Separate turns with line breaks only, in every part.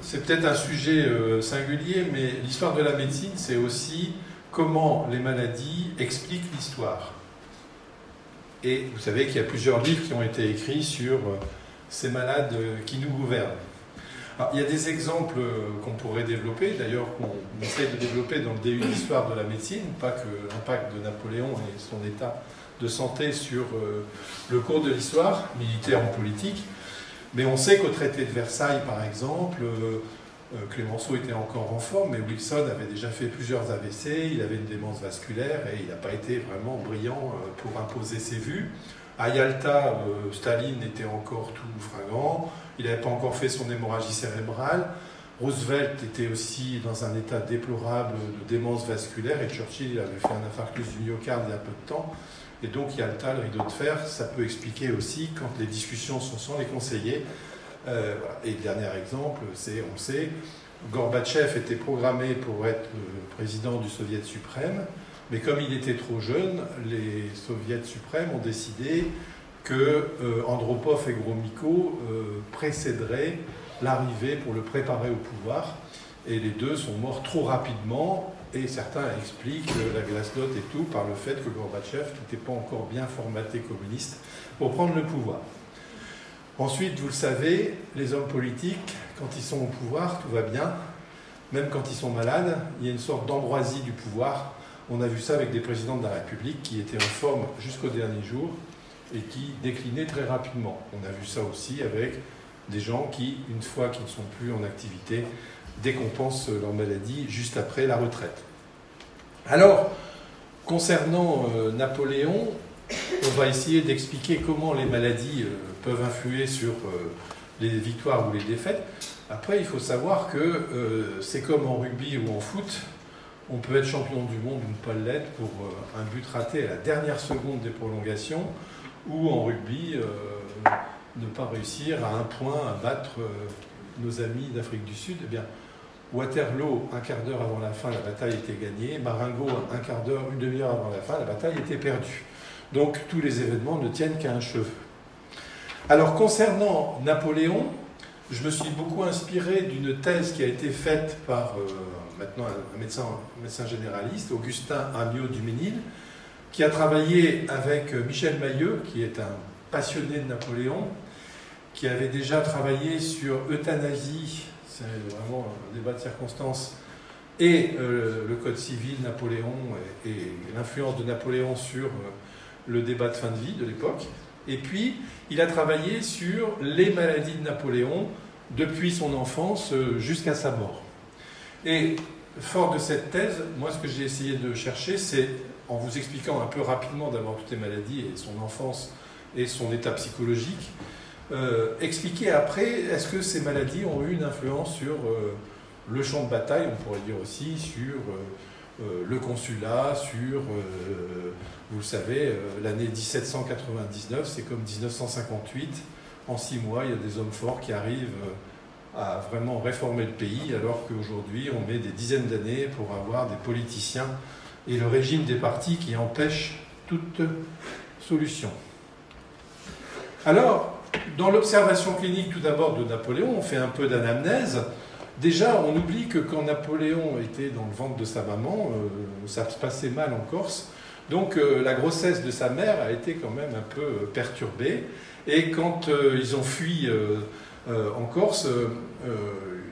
c'est peut-être un sujet singulier, mais l'histoire de la médecine, c'est aussi comment les maladies expliquent l'histoire. Et vous savez qu'il y a plusieurs livres qui ont été écrits sur ces malades qui nous gouvernent. Alors, il y a des exemples qu'on pourrait développer, d'ailleurs qu'on essaie de développer dans le DU d'histoire de la médecine, pas que l'impact de Napoléon et son état de santé sur le cours de l'histoire, militaire ou politique. Mais on sait qu'au traité de Versailles, par exemple, Clémenceau était encore en forme, mais Wilson avait déjà fait plusieurs AVC, il avait une démence vasculaire et il n'a pas été vraiment brillant pour imposer ses vues. À Yalta, Staline était encore tout fringant, il n'avait pas encore fait son hémorragie cérébrale. Roosevelt était aussi dans un état déplorable de démence vasculaire et Churchill il avait fait un infarctus du myocarde il y a peu de temps. Et donc Yalta, le rideau de fer, ça peut expliquer aussi quand les discussions sont sans les conseillers. Voilà. Et le dernier exemple, c'est, on le sait, Gorbatchev était programmé pour être le président du Soviet suprême, mais comme il était trop jeune, les Soviets suprêmes ont décidé que Andropov et Gromyko précéderaient l'arrivée pour le préparer au pouvoir. Et les deux sont morts trop rapidement, et certains expliquent la glace-note et tout par le fait que Gorbatchev n'était pas encore bien formaté communiste pour prendre le pouvoir. Ensuite, vous le savez, les hommes politiques, quand ils sont au pouvoir, tout va bien. Même quand ils sont malades, il y a une sorte d'ambroisie du pouvoir. On a vu ça avec des présidents de la République qui étaient en forme jusqu'au dernier jour et qui déclinaient très rapidement. On a vu ça aussi avec des gens qui, une fois qu'ils ne sont plus en activité, décompensent leur maladie juste après la retraite. Alors, concernant Napoléon, on va essayer d'expliquer comment les maladies peuvent influer sur les victoires ou les défaites. Après, il faut savoir que c'est comme en rugby ou en foot, on peut être champion du monde ou ne pas l'être pour un but raté à la dernière seconde des prolongations, ou en rugby, ne pas réussir à un point à battre nos amis d'Afrique du Sud. Eh bien, Waterloo, un quart d'heure avant la fin, la bataille était gagnée. Marengo, un quart d'heure, une demi-heure avant la fin, la bataille était perdue. Donc, tous les événements ne tiennent qu'à un cheveu. Alors, concernant Napoléon, je me suis beaucoup inspiré d'une thèse qui a été faite par maintenant un médecin généraliste, Augustin Amiot-Duménil, qui a travaillé avec Michel Mailleux, qui est un passionné de Napoléon, qui avait déjà travaillé sur euthanasie, c'est vraiment un débat de circonstances, et le Code civil, Napoléon, et l'influence de Napoléon sur le débat de fin de vie de l'époque. Et puis, il a travaillé sur les maladies de Napoléon depuis son enfance jusqu'à sa mort. Et fort de cette thèse, moi, ce que j'ai essayé de chercher, c'est, en vous expliquant un peu rapidement d'abord toutes les maladies et son enfance et son état psychologique, expliquer après, est-ce que ces maladies ont eu une influence sur le champ de bataille, on pourrait dire aussi, sur le consulat, sur, vous le savez, l'année 1799, c'est comme 1958. En 6 mois, il y a des hommes forts qui arrivent à vraiment réformer le pays, alors qu'aujourd'hui, on met des dizaines d'années pour avoir des politiciens et le régime des partis qui empêche toute solution. Alors, dans l'observation clinique, tout d'abord, de Napoléon, on fait un peu d'anamnèse. Déjà, on oublie que quand Napoléon était dans le ventre de sa maman, ça se passait mal en Corse. Donc la grossesse de sa mère a été quand même un peu perturbée. Et quand ils ont fui en Corse,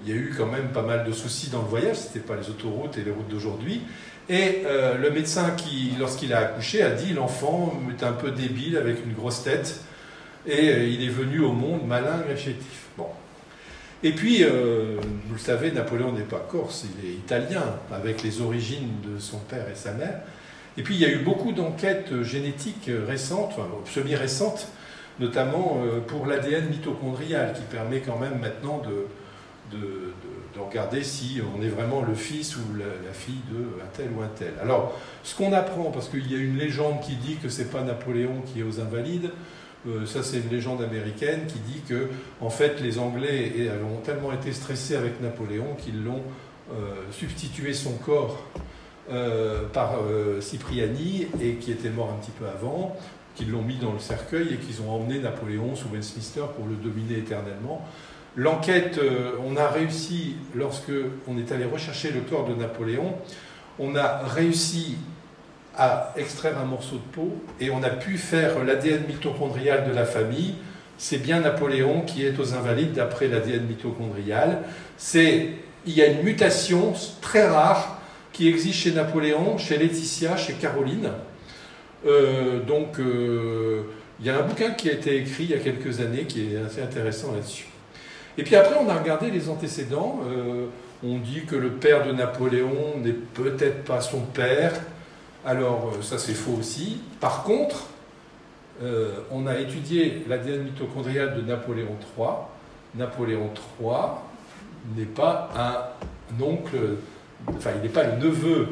il y a eu quand même pas mal de soucis dans le voyage. Ce n'était pas les autoroutes et les routes d'aujourd'hui. Et le médecin, lorsqu'il a accouché, a dit « l'enfant est un peu débile avec une grosse tête et il est venu au monde malingre et chétif ». Bon. Et puis, vous le savez, Napoléon n'est pas corse, il est italien, avec les origines de son père et sa mère. Et puis, il y a eu beaucoup d'enquêtes génétiques récentes, enfin semi-récentes, notamment pour l'ADN mitochondrial, qui permet quand même maintenant de regarder si on est vraiment le fils ou la fille de un tel ou un tel. Alors, ce qu'on apprend, parce qu'il y a une légende qui dit que c'est pas Napoléon qui est aux Invalides, ça c'est une légende américaine qui dit que en fait les Anglais ont tellement été stressés avec Napoléon qu'ils l'ont substitué son corps par Cipriani, et qui était mort un petit peu avant, qu'ils l'ont mis dans le cercueil et qu'ils ont emmené Napoléon sous Westminster pour le dominer éternellement. L'enquête, on a réussi, lorsque on est allé rechercher le corps de Napoléon, on a réussi à extraire un morceau de peau et on a pu faire l'ADN mitochondrial de la famille. C'est bien Napoléon qui est aux Invalides d'après l'ADN mitochondrial. Il y a une mutation très rare qui existe chez Napoléon, chez Laetitia, chez Caroline. Il y a un bouquin qui a été écrit il y a quelques années qui est assez intéressant là-dessus. Et puis après, on a regardé les antécédents. On dit que le père de Napoléon n'est peut-être pas son père. Alors, ça c'est faux aussi. Par contre, on a étudié l'ADN mitochondrial de Napoléon III. Napoléon III n'est pas un oncle, enfin, il n'est pas le neveu,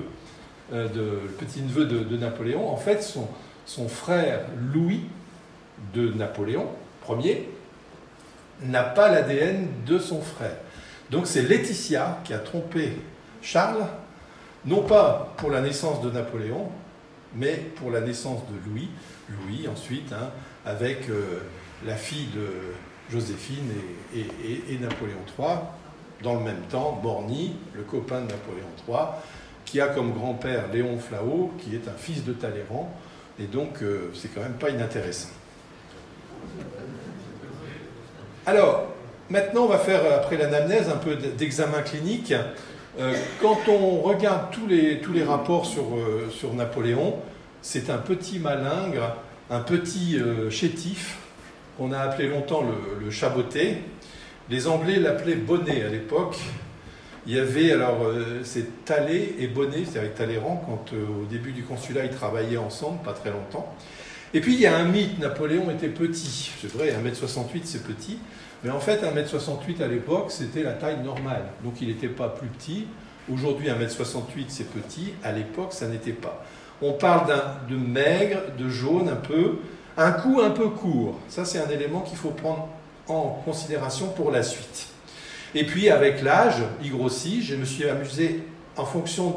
le petit-neveu de Napoléon. En fait, son frère Louis de Napoléon Ier n'a pas l'ADN de son frère. Donc c'est Laetitia qui a trompé Charles, non pas pour la naissance de Napoléon, mais pour la naissance de Louis. Louis ensuite, avec la fille de Joséphine et Napoléon III, dans le même temps, Borny, le copain de Napoléon III, qui a comme grand-père Léon Flao, qui est un fils de Talleyrand, et donc c'est quand même pas inintéressant. Alors, maintenant on va faire, après l'anamnèse, un peu d'examen clinique. Quand on regarde tous les rapports sur Napoléon, c'est un petit malingre, un petit chétif, qu'on a appelé longtemps le chaboté. Les Anglais l'appelaient Bonnet à l'époque. Il y avait, alors, c'est Tallet et Bonnet, c'est avec Talleyrand, quand au début du consulat, ils travaillaient ensemble, pas très longtemps. Et puis, il y a un mythe, Napoléon était petit. C'est vrai, 1m68, c'est petit. Mais en fait, 1m68 à l'époque, c'était la taille normale. Donc, il n'était pas plus petit. Aujourd'hui, 1m68, c'est petit. À l'époque, ça n'était pas. On parle de maigre, de jaune un peu, un cou un peu court. Ça, c'est un élément qu'il faut prendre en considération pour la suite. Et puis, avec l'âge, il grossit. Je me suis amusé, en fonction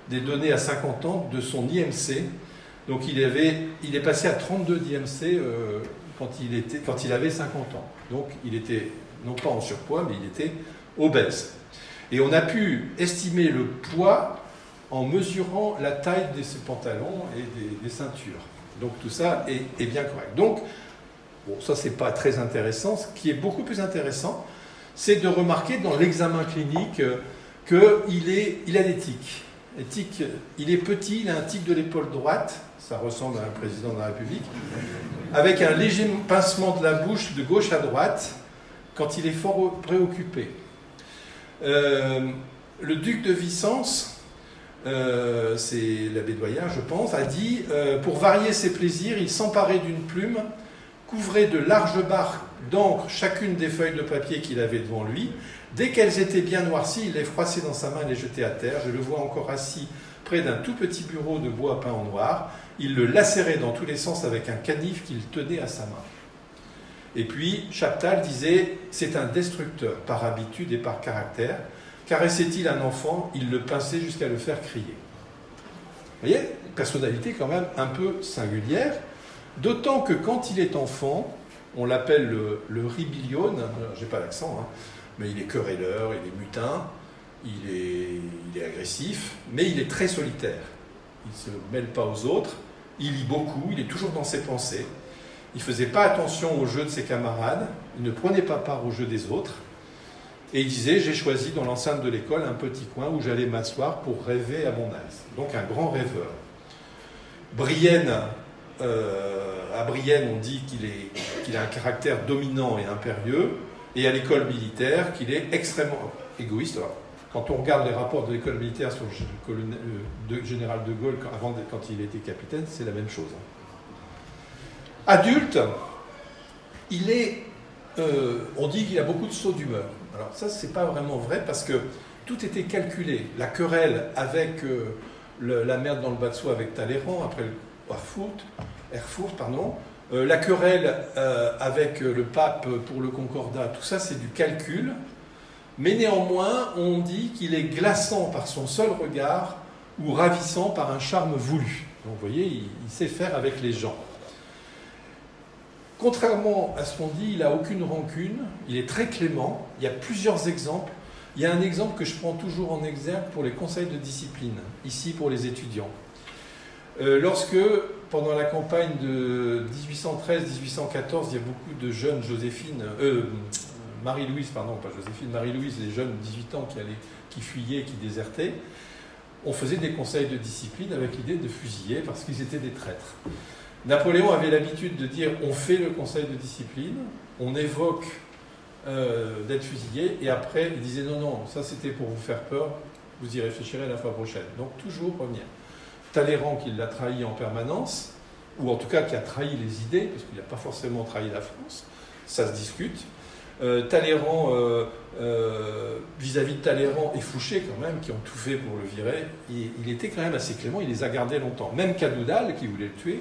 des données à 50 ans, de son IMC. Donc, il est passé à 32 d'IMC quand il avait 50 ans. Donc, il était non pas en surpoids, mais il était obèse. Et on a pu estimer le poids en mesurant la taille de ses pantalons et des ceintures. Donc, tout ça est bien correct. Donc, bon, ça, c'est pas très intéressant. Ce qui est beaucoup plus intéressant, c'est de remarquer dans l'examen clinique qu'il a des tics. Il est petit, il a un tic de l'épaule droite, ça ressemble à un président de la République, avec un léger pincement de la bouche de gauche à droite, quand il est fort préoccupé. Le duc de Vicence, c'est l'abbé Doyen, je pense, a dit pour varier ses plaisirs, il s'emparait d'une plume, couvrait de larges barres d'encre chacune des feuilles de papier qu'il avait devant lui. Dès qu'elles étaient bien noircies, il les froissait dans sa main et les jetait à terre. Je le vois encore assis près d'un tout petit bureau de bois peint en noir. Il le lacérait dans tous les sens avec un canif qu'il tenait à sa main. Et puis, Chaptal disait « C'est un destructeur, par habitude et par caractère. Caressait-il un enfant, il le pinçait jusqu'à le faire crier. » Vous voyez, personnalité quand même un peu singulière, d'autant que quand il est enfant, on l'appelle le ribellion, j'ai pas l'accent, mais il est querelleur, il est mutin, il est agressif, mais il est très solitaire. Il ne se mêle pas aux autres, il lit beaucoup, il est toujours dans ses pensées. Il ne faisait pas attention aux jeux de ses camarades, il ne prenait pas part aux jeux des autres. Et il disait, j'ai choisi dans l'enceinte de l'école un petit coin où j'allais m'asseoir pour rêver à mon aise. Donc un grand rêveur. Brienne, à Brienne, on dit qu'il a un caractère dominant et impérieux, et à l'école militaire, qu'il est extrêmement égoïste. Alors, quand on regarde les rapports de l'école militaire sur le général de Gaulle, quand il était capitaine, c'est la même chose. Adulte, on dit qu'il a beaucoup de sauts d'humeur. Alors ça, c'est pas vraiment vrai parce que tout était calculé. La querelle avec la merde dans le bas de soie avec Talleyrand, après le Erfurt, la querelle avec le pape pour le concordat, tout ça c'est du calcul. Mais néanmoins, on dit qu'il est glaçant par son seul regard ou ravissant par un charme voulu. Donc vous voyez, il sait faire avec les gens. contrairement à ce qu'on dit, il n'a aucune rancune, il est très clément, il y a plusieurs exemples. Il y a un exemple que je prends toujours en exergue pour les conseils de discipline, ici pour les étudiants. Lorsque, pendant la campagne de 1813-1814, il y a beaucoup de jeunes Marie-Louise, pardon, pas Joséphine, Marie-Louise, les jeunes de 18 ans qui fuyaient, qui désertaient, on faisait des conseils de discipline avec l'idée de fusiller parce qu'ils étaient des traîtres. Napoléon avait l'habitude de dire on fait le conseil de discipline, on évoque d'être fusillé, et après il disait non, non, ça c'était pour vous faire peur, vous y réfléchirez la fois prochaine. Donc toujours revenir. Talleyrand qui l'a trahi en permanence, ou en tout cas qui a trahi les idées, parce qu'il n'a pas forcément trahi la France, ça se discute. Talleyrand, vis-à-vis de Talleyrand et Fouché quand même, qui ont tout fait pour le virer, il était quand même assez clément, il les a gardés longtemps. Même Cadoudal, qui voulait le tuer,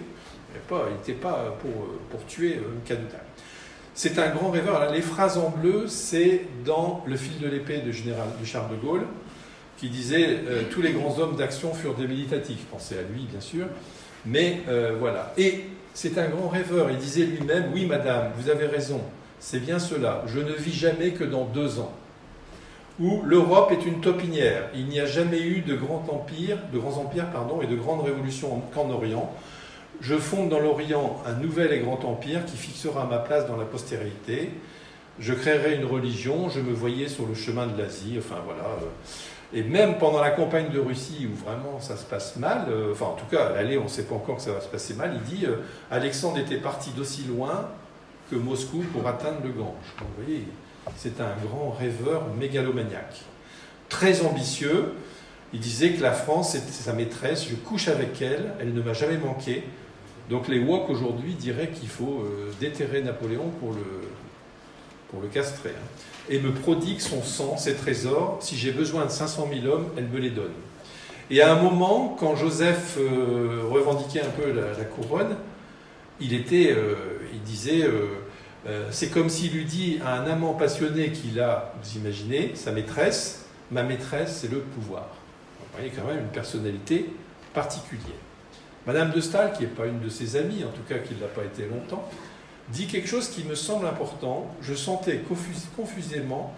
il n'était pas pour tuer Cadoudal. C'est un grand rêveur. Alors, les phrases en bleu, c'est dans Le fil de l'épée de Charles de Gaulle, qui disait tous les grands hommes d'action furent des méditatifs. Pensez à lui, bien sûr. Mais voilà. Et c'est un grand rêveur. Il disait lui-même, oui, madame, vous avez raison. C'est bien cela. Je ne vis jamais que dans 2 ans. Où l'Europe est une taupinière. Il n'y a jamais eu de grands empires, et de grandes révolutions qu'en Orient. Je fonde dans l'Orient un nouvel et grand empire qui fixera ma place dans la postérité. Je créerai une religion. Je me voyais sur le chemin de l'Asie. Enfin voilà. Et même pendant la campagne de Russie, où vraiment ça se passe mal, enfin en tout cas à l'aller on ne sait pas encore que ça va se passer mal, il dit Alexandre était parti d'aussi loin que Moscou pour atteindre le Gange. Donc vous voyez, c'est un grand rêveur mégalomaniaque. Très ambitieux, il disait que la France était sa maîtresse, je couche avec elle, elle ne m'a jamais manqué. Donc les woke aujourd'hui diraient qu'il faut déterrer Napoléon pour le castrer. Et me prodigue son sang, ses trésors. Si j'ai besoin de 500 000 hommes, elle me les donne. Et à un moment, quand Joseph revendiquait un peu la couronne, il disait, c'est comme s'il lui dit à un amant passionné qu'il a, vous imaginez, sa maîtresse, ma maîtresse, c'est le pouvoir. Vous voyez quand même une personnalité particulière. Madame de Staël, qui n'est pas une de ses amies, en tout cas qui ne l'a pas été longtemps, dit quelque chose qui me semble important. Je sentais confusément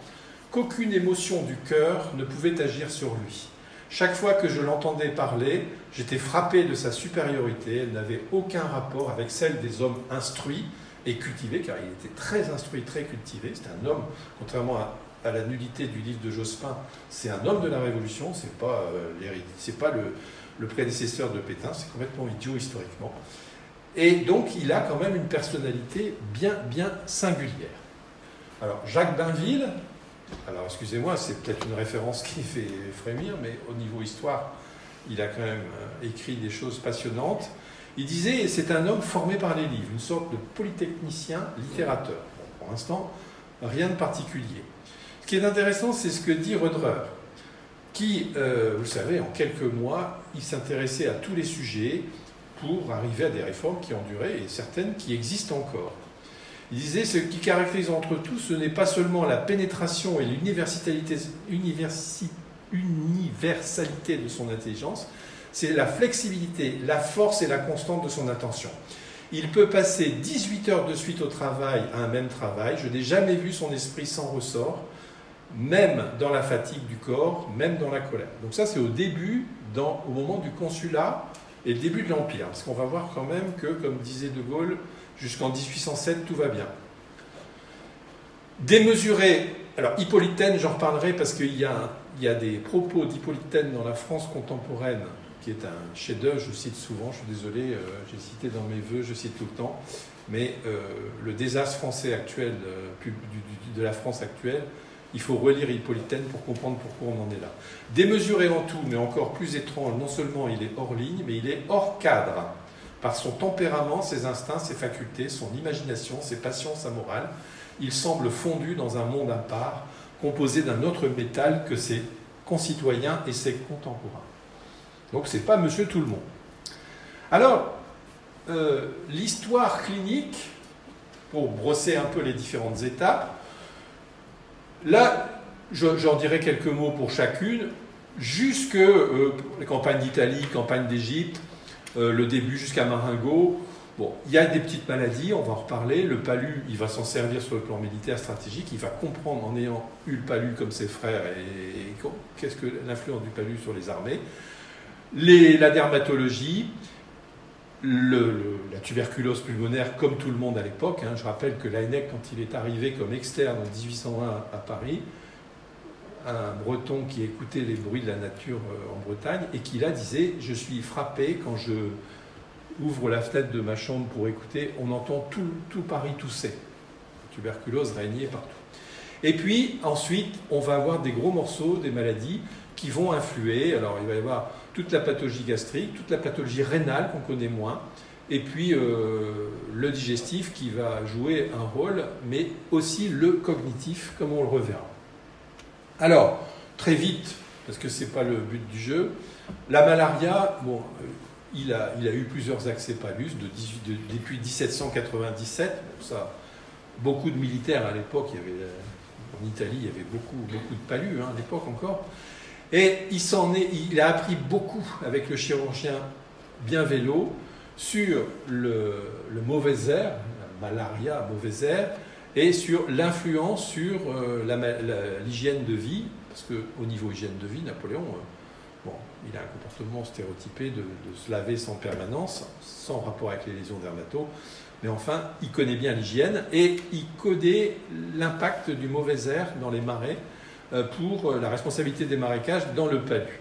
qu'aucune émotion du cœur ne pouvait agir sur lui. Chaque fois que je l'entendais parler, j'étais frappé de sa supériorité. Elle n'avait aucun rapport avec celle des hommes instruits et cultivés, car il était très instruit, très cultivé. C'est un homme, contrairement à la nullité du livre de Jospin, c'est un homme de la Révolution, c'est pas le prédécesseur de Pétain, c'est complètement idiot historiquement. Et donc, il a quand même une personnalité bien singulière. Alors, Jacques Bainville, alors excusez-moi, c'est peut-être une référence qui fait frémir, mais au niveau histoire, il a quand même écrit des choses passionnantes. Il disait, c'est un homme formé par les livres, une sorte de polytechnicien littérateur. Bon, pour l'instant, rien de particulier. Ce qui est intéressant, c'est ce que dit Roederer, qui, vous savez, en quelques mois, il s'intéressait à tous les sujets, pour arriver à des réformes qui ont duré et certaines qui existent encore. Il disait, ce qui caractérise entre tous, ce n'est pas seulement la pénétration et l'universalité de son intelligence, c'est la flexibilité, la force et la constante de son attention. Il peut passer 18 heures de suite au travail, à un même travail. Je n'ai jamais vu son esprit sans ressort, même dans la fatigue du corps, même dans la colère. Donc ça, c'est au début, au moment du consulat, et le début de l'Empire, parce qu'on va voir quand même que, comme disait De Gaulle, jusqu'en 1807, tout va bien. Démesuré, alors Hippolytaine, j'en reparlerai parce qu'il y a des propos d'Hippolytaine dans la France contemporaine, qui est un chef-d'œuvre, je cite souvent, je suis désolé, j'ai cité dans mes vœux, je cite tout le temps, mais le désastre français actuel, de la France actuelle, il faut relire Hippolytaine pour comprendre pourquoi on en est là. Démesuré en tout, mais encore plus étrange, non seulement il est hors ligne, mais il est hors cadre. Par son tempérament, ses instincts, ses facultés, son imagination, ses passions, sa morale, il semble fondu dans un monde à part, composé d'un autre métal que ses concitoyens et ses contemporains. Donc c'est pas Monsieur Tout-le-Monde. Alors, l'histoire clinique, pour brosser un peu les différentes étapes, là, j'en dirai quelques mots pour chacune, jusque les campagnes d'Italie, campagnes d'Égypte, le début jusqu'à Marengo, Bon, il y a des petites maladies, on va en reparler. Le palu, il va s'en servir sur le plan militaire stratégique. Il va comprendre, en ayant eu le palu comme ses frères, et qu'est-ce que l'influence du palu sur les armées. La dermatologie, la tuberculose pulmonaire, comme tout le monde à l'époque. Je rappelle que Laennec, quand il est arrivé comme externe en 1820 à Paris, un Breton qui écoutait les bruits de la nature en Bretagne, et qui là disait « Je suis frappé quand je ouvre la fenêtre de ma chambre pour écouter, on entend tout Paris tousser. » La tuberculose régnait partout. Et puis ensuite, on va avoir des gros morceaux, des maladies qui vont influer. Alors il va y avoir toute la pathologie gastrique, toute la pathologie rénale qu'on connaît moins, et puis le digestif qui va jouer un rôle, mais aussi le cognitif, comme on le reverra. Alors, très vite, parce que ce n'est pas le but du jeu, la malaria, bon, il a eu plusieurs accès palus depuis 1797. Bon, ça, beaucoup de militaires à l'époque, en Italie, il y avait beaucoup de palus à l'époque encore. Et il a appris beaucoup avec le chirurgien Bienvélo sur le mauvais air, la malaria, mauvais air, et sur l'influence sur l'hygiène de vie, parce qu'au niveau hygiène de vie, Napoléon, il a un comportement stéréotypé de se laver sans permanence, sans rapport avec les lésions dermato, mais enfin, il connaît bien l'hygiène, et il codait l'impact du mauvais air dans les marais pour la responsabilité des marécages dans le palu.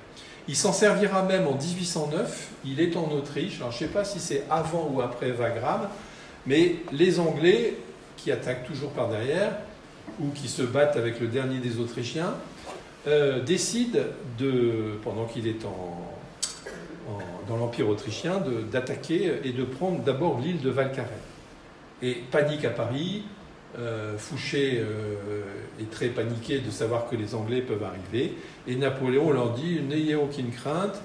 Il s'en servira même en 1809, il est en Autriche, alors je ne sais pas si c'est avant ou après Wagram, mais les Anglais, qui attaquent toujours par derrière, ou qui se battent avec le dernier des Autrichiens, décident, pendant qu'il est dans l'Empire autrichien, d'attaquer et de prendre d'abord l'île de Valcarel. Et panique à Paris, Fouché est très paniqué de savoir que les Anglais peuvent arriver, et Napoléon leur dit « N'ayez aucune crainte,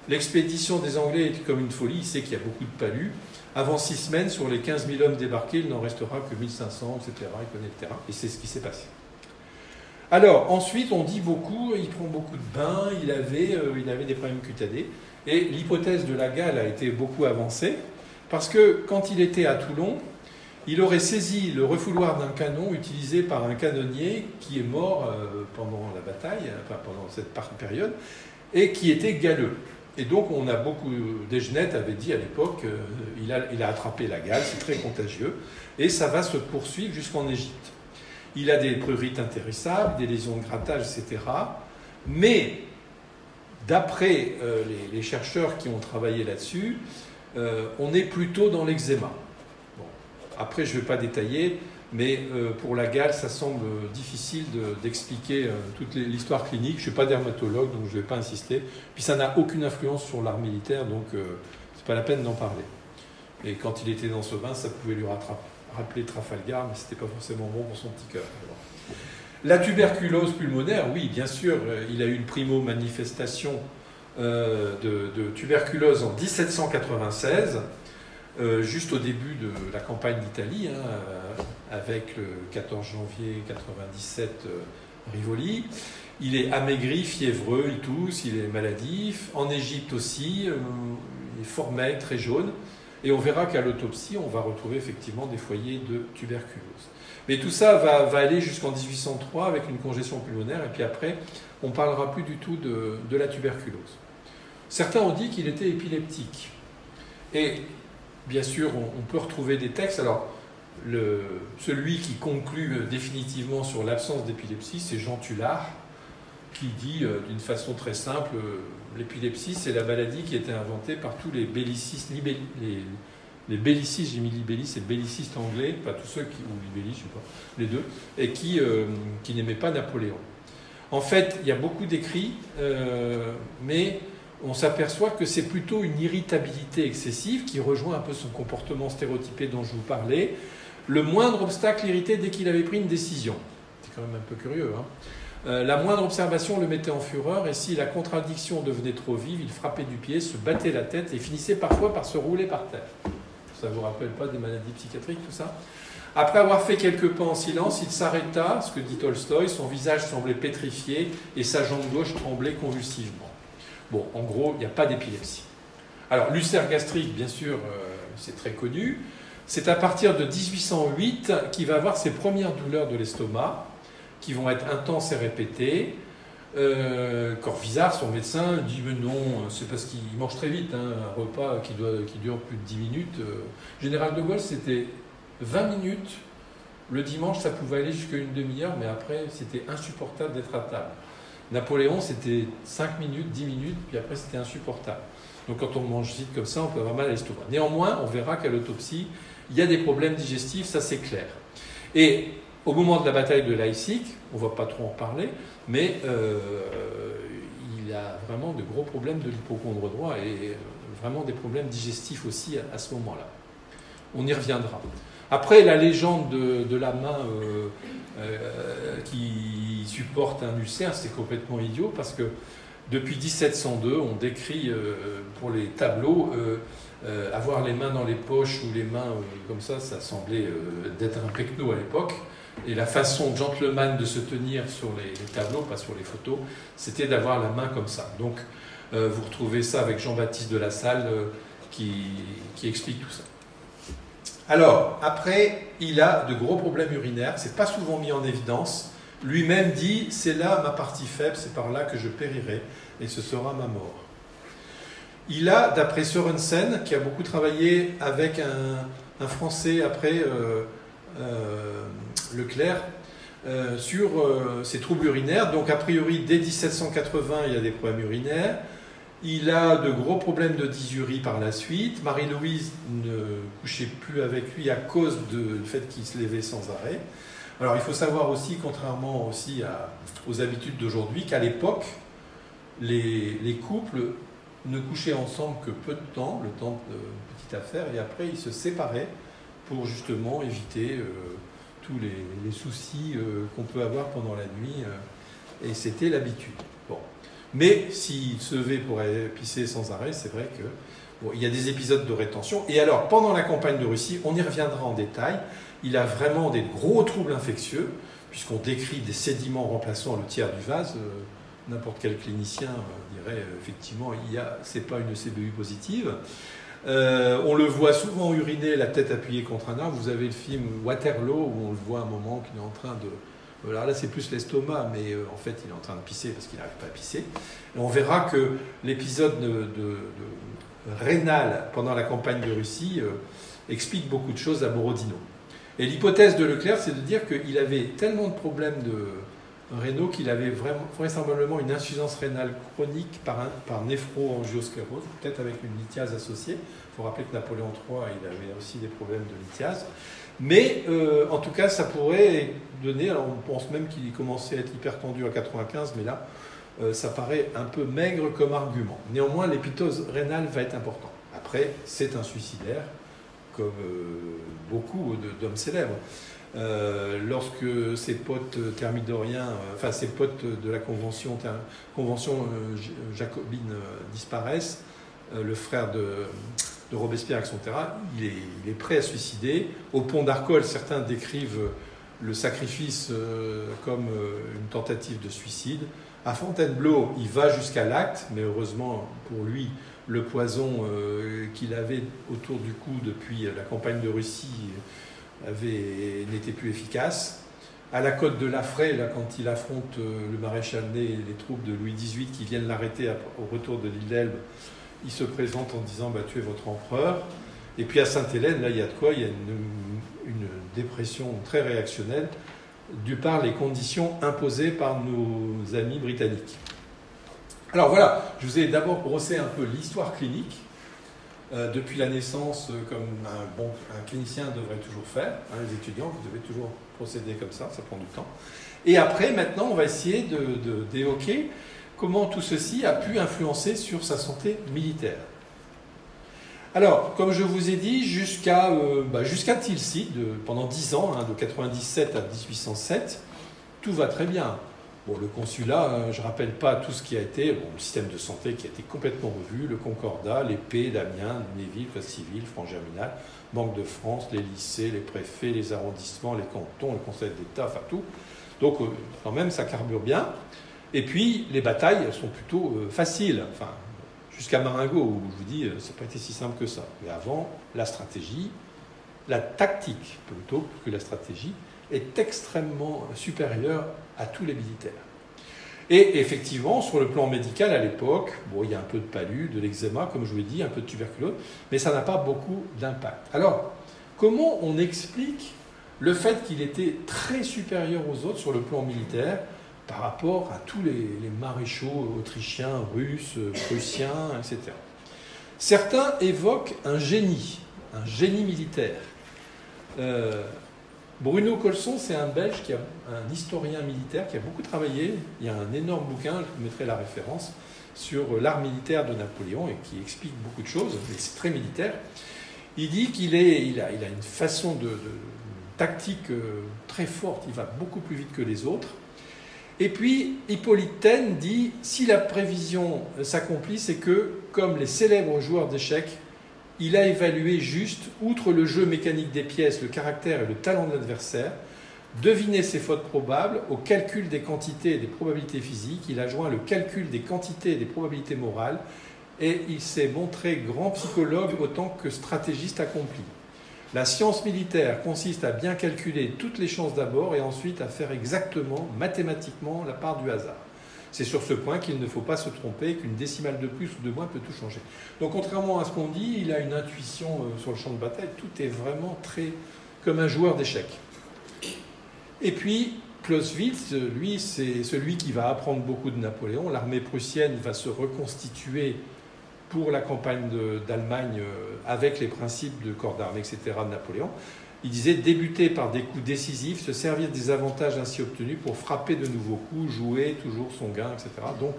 l'expédition des Anglais est comme une folie, il sait qu'il y a beaucoup de palus. Avant 6 semaines, sur les 15 000 hommes débarqués, il n'en restera que 1500, etc. » Il connaît le terrain, et c'est ce qui s'est passé. Alors, ensuite, on dit beaucoup, il prend beaucoup de bains, il avait des problèmes cutanés, et l'hypothèse de la gale a été beaucoup avancée, parce que quand il était à Toulon, il aurait saisi le refouloir d'un canon utilisé par un canonnier qui est mort pendant la bataille, enfin pendant cette période, et qui était galeux. Et donc, Desgenettes avait dit à l'époque, il a attrapé la gale, c'est très contagieux, et ça va se poursuivre jusqu'en Égypte. Il a des prurites intérissables, des lésions de grattage, etc. Mais, d'après les chercheurs qui ont travaillé là-dessus, on est plutôt dans l'eczéma. Bon. Après, je ne vais pas détailler, mais pour la gale, ça semble difficile d'expliquer toute l'histoire clinique. Je ne suis pas dermatologue, donc je ne vais pas insister. Puis ça n'a aucune influence sur l'art militaire, donc ce n'est pas la peine d'en parler. Et quand il était dans ce bain, ça pouvait lui rappeler Trafalgar, mais ce n'était pas forcément bon pour son petit cœur. La tuberculose pulmonaire, oui, bien sûr, il a eu une primo-manifestation de tuberculose en 1796, juste au début de la campagne d'Italie, avec le 14 janvier 97 Rivoli. Il est amaigri, fiévreux, il tousse, il est maladif. En Égypte aussi, il est fort maigre, très jaune. Et on verra qu'à l'autopsie, on va retrouver effectivement des foyers de tuberculose. Mais tout ça va aller jusqu'en 1803 avec une congestion pulmonaire, et puis après, on ne parlera plus du tout de la tuberculose. Certains ont dit qu'il était épileptique. Et bien sûr, on peut retrouver des textes. Alors, celui qui conclut définitivement sur l'absence d'épilepsie, c'est Jean Tullard, qui dit d'une façon très simple, l'épilepsie, c'est la maladie qui a été inventée par tous les bellicistes, les bellicistes, j'ai mis libellistes, et bellicistes anglais, pas tous ceux qui, ou libellistes, je sais pas, les deux, et qui n'aimaient pas Napoléon. En fait, il y a beaucoup d'écrits, mais on s'aperçoit que c'est plutôt une irritabilité excessive qui rejoint un peu son comportement stéréotypé dont je vous parlais. Le moindre obstacle l'irritait dès qu'il avait pris une décision. C'est quand même un peu curieux, hein. La moindre observation le mettait en fureur, et si la contradiction devenait trop vive, il frappait du pied, se battait la tête et finissait parfois par se rouler par terre. Ça ne vous rappelle pas des maladies psychiatriques, tout ça? Après avoir fait quelques pas en silence, il s'arrêta, ce que dit Tolstoï, son visage semblait pétrifié et sa jambe gauche tremblait convulsivement. Bon, en gros, il n'y a pas d'épilepsie. Alors, l'ulcère gastrique, bien sûr, c'est très connu. C'est à partir de 1808 qu'il va avoir ses premières douleurs de l'estomac, qui vont être intenses et répétées. Corvisart, son médecin, dit mais non, c'est parce qu'il mange très vite, hein, un repas qui dure plus de 10 minutes. Général de Gaulle, c'était 20 minutes. Le dimanche, ça pouvait aller jusqu'à une demi-heure, mais après, c'était insupportable d'être à table. Napoléon, c'était 5 minutes, 10 minutes, puis après, c'était insupportable. Donc quand on mange vite comme ça, on peut avoir mal à l'estomac. Néanmoins, on verra qu'à l'autopsie, il y a des problèmes digestifs, ça c'est clair. Et au moment de la bataille de Leipzig, on ne va pas trop en parler, mais il a vraiment de gros problèmes de l'hypocondre droit et vraiment des problèmes digestifs aussi à ce moment-là. On y reviendra. Après, la légende de la main qui supporte un ulcère, c'est complètement idiot parce que depuis 1702, on décrit pour les tableaux avoir les mains dans les poches ou les mains comme ça semblait d'être un pecno à l'époque. Et la façon gentleman de se tenir sur les tableaux, pas sur les photos, c'était d'avoir la main comme ça. Donc vous retrouvez ça avec Jean-Baptiste de La Salle qui explique tout ça. Alors, après, il a de gros problèmes urinaires, c'est pas souvent mis en évidence. Lui-même dit, c'est là ma partie faible, c'est par là que je périrai, et ce sera ma mort. Il a, d'après Sorensen, qui a beaucoup travaillé avec un Français après Leclerc, sur ses troubles urinaires. Donc, a priori, dès 1780, il y a des problèmes urinaires. Il a de gros problèmes de dysurie par la suite. Marie-Louise ne couchait plus avec lui à cause du fait qu'il se levait sans arrêt. Alors il faut savoir aussi, contrairement aussi aux habitudes d'aujourd'hui, qu'à l'époque, les couples ne couchaient ensemble que peu de temps, le temps de petite affaire, et après ils se séparaient pour justement éviter tous les soucis qu'on peut avoir pendant la nuit, et c'était l'habitude. Bon. Mais s'il se levait pour aller pisser sans arrêt, c'est vrai que il y a des épisodes de rétention. Et alors, pendant la campagne de Russie, on y reviendra en détail, il a vraiment des gros troubles infectieux, puisqu'on décrit des sédiments remplaçant le tiers du vase. N'importe quel clinicien dirait effectivement, c'est pas une CBU positive. On le voit souvent uriner, la tête appuyée contre un arbre. Vous avez le film Waterloo, où on le voit à un moment qu'il est en train de... Alors là, c'est plus l'estomac, mais en fait, il est en train de pisser parce qu'il n'arrive pas à pisser. Et on verra que l'épisode de rénal pendant la campagne de Russie explique beaucoup de choses à Borodino. Et l'hypothèse de Leclerc, c'est de dire qu'il avait tellement de problèmes rénaux qu'il avait vraisemblablement une insuffisance rénale chronique par néphro-angiosclérose, peut-être avec une lithiase associée. Il faut rappeler que Napoléon III, il avait aussi des problèmes de lithiase. Mais en tout cas, ça pourrait donner, alors on pense même qu'il commençait à être hypertendu à 95, mais là, ça paraît un peu maigre comme argument. Néanmoins, l'épitose rénale va être importante. Après, c'est un suicidaire, comme beaucoup d'hommes célèbres. Lorsque ses potes thermidoriens, enfin ses potes de la convention jacobine disparaissent, le frère de Robespierre, etc., il est prêt à suicider. Au pont d'Arcole, certains décrivent le sacrifice comme une tentative de suicide. À Fontainebleau, il va jusqu'à l'acte, mais heureusement pour lui, le poison qu'il avait autour du cou depuis la campagne de Russie n'était plus efficace. À la côte de Laffray, là, quand il affronte le maréchal Ney et les troupes de Louis XVIII qui viennent l'arrêter au retour de l'île d'Elbe, il se présente en disant bah, « tu es votre empereur ». Et puis à Sainte-Hélène, là, il y a de quoi, il y a une dépression très réactionnelle du par les conditions imposées par nos amis britanniques. Alors voilà, je vous ai d'abord brossé un peu l'histoire clinique, depuis la naissance, comme un clinicien devrait toujours faire, hein, les étudiants, vous devez toujours procéder comme ça prend du temps. Et après, maintenant, on va essayer d'évoquer comment tout ceci a pu influencer sur sa santé militaire. Alors, comme je vous ai dit, jusqu'à Tilsit, pendant 10 ans, hein, de 97 à 1807, tout va très bien. Bon, le consulat, je ne rappelle pas tout ce qui a été, le système de santé qui a été complètement revu, le Concordat, l'épée, l'Amiens, Lunéville, Code civil, Franc-Germinal, Banque de France, les lycées, les préfets, les arrondissements, les cantons, le Conseil d'État, enfin tout. Donc, quand même, ça carbure bien. Et puis, les batailles sont plutôt faciles. Enfin, jusqu'à Marengo, où je vous dis, ça n'a pas été si simple que ça. Mais avant, la stratégie, la tactique plutôt que la stratégie, est extrêmement supérieure à tous les militaires. Et effectivement, sur le plan médical, à l'époque, bon, il y a un peu de palu, de l'eczéma, comme je vous l'ai dit, un peu de tuberculose, mais ça n'a pas beaucoup d'impact. Alors, comment on explique le fait qu'il était très supérieur aux autres sur le plan militaire par rapport à tous les maréchaux autrichiens, russes, prussiens, etc. Certains évoquent un génie militaire. Bruno Colson, c'est un Belge, un historien militaire qui a beaucoup travaillé. Il y a un énorme bouquin, je vous mettrai la référence, sur l'art militaire de Napoléon et qui explique beaucoup de choses, mais c'est très militaire. Il dit qu'il a une façon de tactique très forte, il va beaucoup plus vite que les autres. Et puis, Hippolyte Taine dit, si la prévision s'accomplit, c'est que, comme les célèbres joueurs d'échecs, il a évalué juste, outre le jeu mécanique des pièces, le caractère et le talent de l'adversaire, deviné ses fautes probables, au calcul des quantités et des probabilités physiques, il a joint le calcul des quantités et des probabilités morales, et il s'est montré grand psychologue autant que stratégiste accompli. La science militaire consiste à bien calculer toutes les chances d'abord et ensuite à faire exactement, mathématiquement, la part du hasard. C'est sur ce point qu'il ne faut pas se tromper, qu'une décimale de plus ou de moins peut tout changer. Donc contrairement à ce qu'on dit, il a une intuition sur le champ de bataille, tout est vraiment très comme un joueur d'échecs. Et puis, Clausewitz, lui, c'est celui qui va apprendre beaucoup de Napoléon. L'armée prussienne va se reconstituer pour la campagne d'Allemagne avec les principes de corps d'armée, etc. de Napoléon. Il disait débuter par des coups décisifs, se servir des avantages ainsi obtenus pour frapper de nouveaux coups, jouer toujours son gain, etc. Donc,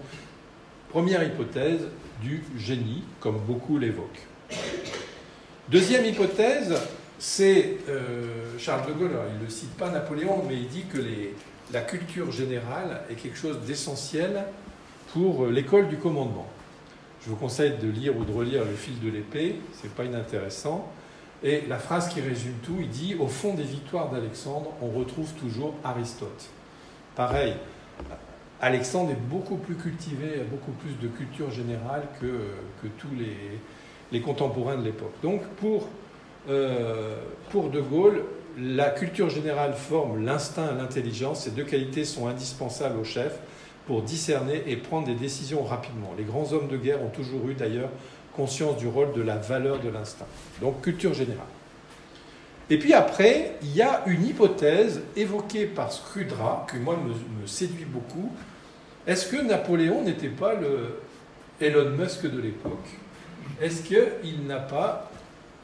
première hypothèse du génie, comme beaucoup l'évoquent. Deuxième hypothèse, c'est Charles de Gaulle. Alors, il ne cite pas Napoléon, mais il dit que la culture générale est quelque chose d'essentiel pour l'école du commandement. Je vous conseille de lire ou de relire Le fil de l'épée, c'est pas inintéressant. Et la phrase qui résume tout, il dit « Au fond des victoires d'Alexandre, on retrouve toujours Aristote ». Pareil, Alexandre est beaucoup plus cultivé, a beaucoup plus de culture générale que tous les contemporains de l'époque. Donc pour De Gaulle, la culture générale forme l'instinct et l'intelligence. Ces deux qualités sont indispensables au chef pour discerner et prendre des décisions rapidement. Les grands hommes de guerre ont toujours eu d'ailleurs conscience du rôle de la valeur de l'instinct. Donc culture générale. Et puis après, il y a une hypothèse évoquée par Scudra, que moi me séduit beaucoup. Est-ce que Napoléon n'était pas le Elon Musk de l'époque? Est-ce qu'il n'a pas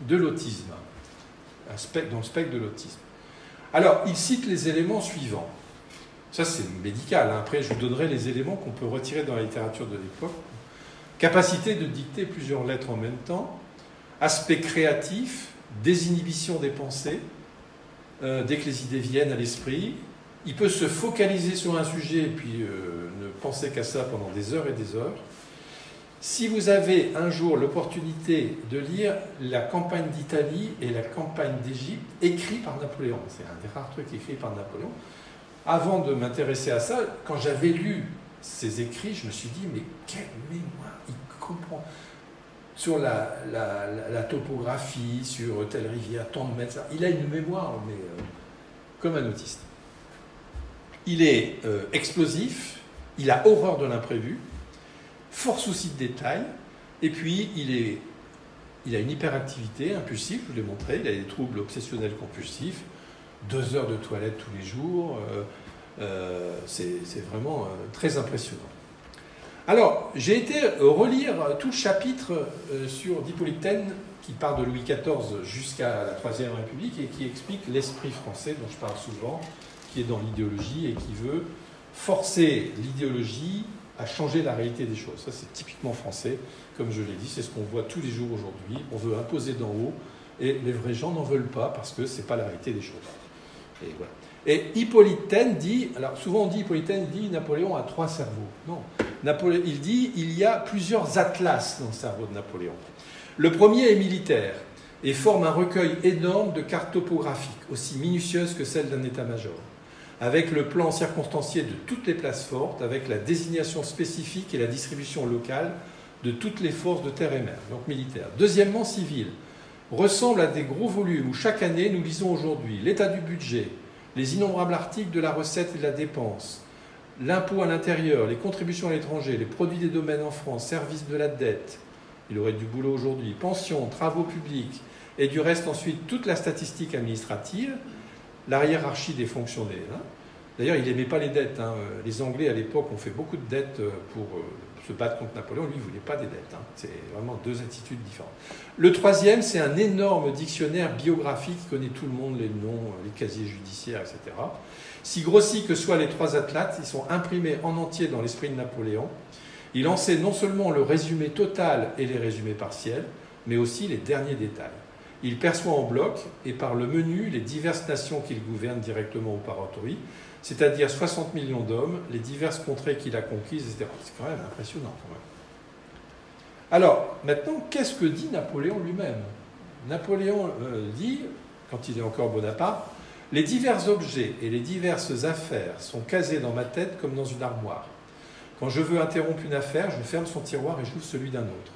de l'autisme, dans le spectre de l'autisme? Alors, il cite les éléments suivants. Ça, c'est médical. Après, je vous donnerai les éléments qu'on peut retirer dans la littérature de l'époque. Capacité de dicter plusieurs lettres en même temps, aspect créatif, désinhibition des pensées, dès que les idées viennent à l'esprit. Il peut se focaliser sur un sujet et puis ne penser qu'à ça pendant des heures et des heures. Si vous avez un jour l'opportunité de lire la campagne d'Italie et la campagne d'Égypte écrite par Napoléon, c'est un des rares trucs écrits par Napoléon, avant de m'intéresser à ça, quand j'avais lu ces écrits, je me suis dit, mais quelle mémoire, il comprend sur la topographie, sur telle rivière, tant de mètres, il a une mémoire, mais comme un autiste. Il est explosif, il a horreur de l'imprévu, fort souci de détails, et puis il a une hyperactivité impulsive, je vous l'ai montré, il a des troubles obsessionnels compulsifs, 2 heures de toilette tous les jours, c'est vraiment très impressionnant. Alors, j'ai été relire tout le chapitre d'Hippolyte Taine qui part de Louis XIV jusqu'à la Troisième République et qui explique l'esprit français dont je parle souvent, qui est dans l'idéologie et qui veut forcer l'idéologie à changer la réalité des choses. Ça, c'est typiquement français, comme je l'ai dit, c'est ce qu'on voit tous les jours aujourd'hui. On veut imposer d'en haut et les vrais gens n'en veulent pas parce que ce n'est pas la réalité des choses. Et voilà. Et Hippolyte Taine dit, alors souvent on dit Hippolyte Taine dit Napoléon a 3 cerveaux. Non, il dit il y a plusieurs atlas dans le cerveau de Napoléon. Le premier est militaire et forme un recueil énorme de cartes topographiques, aussi minutieuses que celles d'un état-major, avec le plan circonstancié de toutes les places fortes, avec la désignation spécifique et la distribution locale de toutes les forces de terre et mer, donc militaires. Deuxièmement, civil, ressemble à des gros volumes où chaque année nous lisons aujourd'hui l'état du budget, les innombrables articles de la recette et de la dépense, l'impôt à l'intérieur, les contributions à l'étranger, les produits des domaines en France, services de la dette, il aurait du boulot aujourd'hui, pensions, travaux publics, et du reste ensuite toute la statistique administrative, la hiérarchie des fonctionnaires. D'ailleurs, il n'aimait pas les dettes. Les Anglais, à l'époque, ont fait beaucoup de dettes pour se battre contre Napoléon. Lui, il ne voulait pas des dettes. C'est vraiment deux attitudes différentes. Le troisième, c'est un énorme dictionnaire biographique qui connaît tout le monde, les noms, les casiers judiciaires, etc. Si grossis que soient les trois atlates, ils sont imprimés en entier dans l'esprit de Napoléon. Il en sait non seulement le résumé total et les résumés partiels, mais aussi les derniers détails. Il perçoit en bloc et par le menu les diverses nations qu'il gouverne directement ou par autrui, c'est-à-dire 60 millions d'hommes, les diverses contrées qu'il a conquises, etc. C'est quand même impressionnant. Quand même. Alors, maintenant, qu'est-ce que dit Napoléon lui-même? Napoléon dit, quand il est encore Bonaparte, « Les divers objets et les diverses affaires sont casés dans ma tête comme dans une armoire. Quand je veux interrompre une affaire, je ferme son tiroir et j'ouvre celui d'un autre.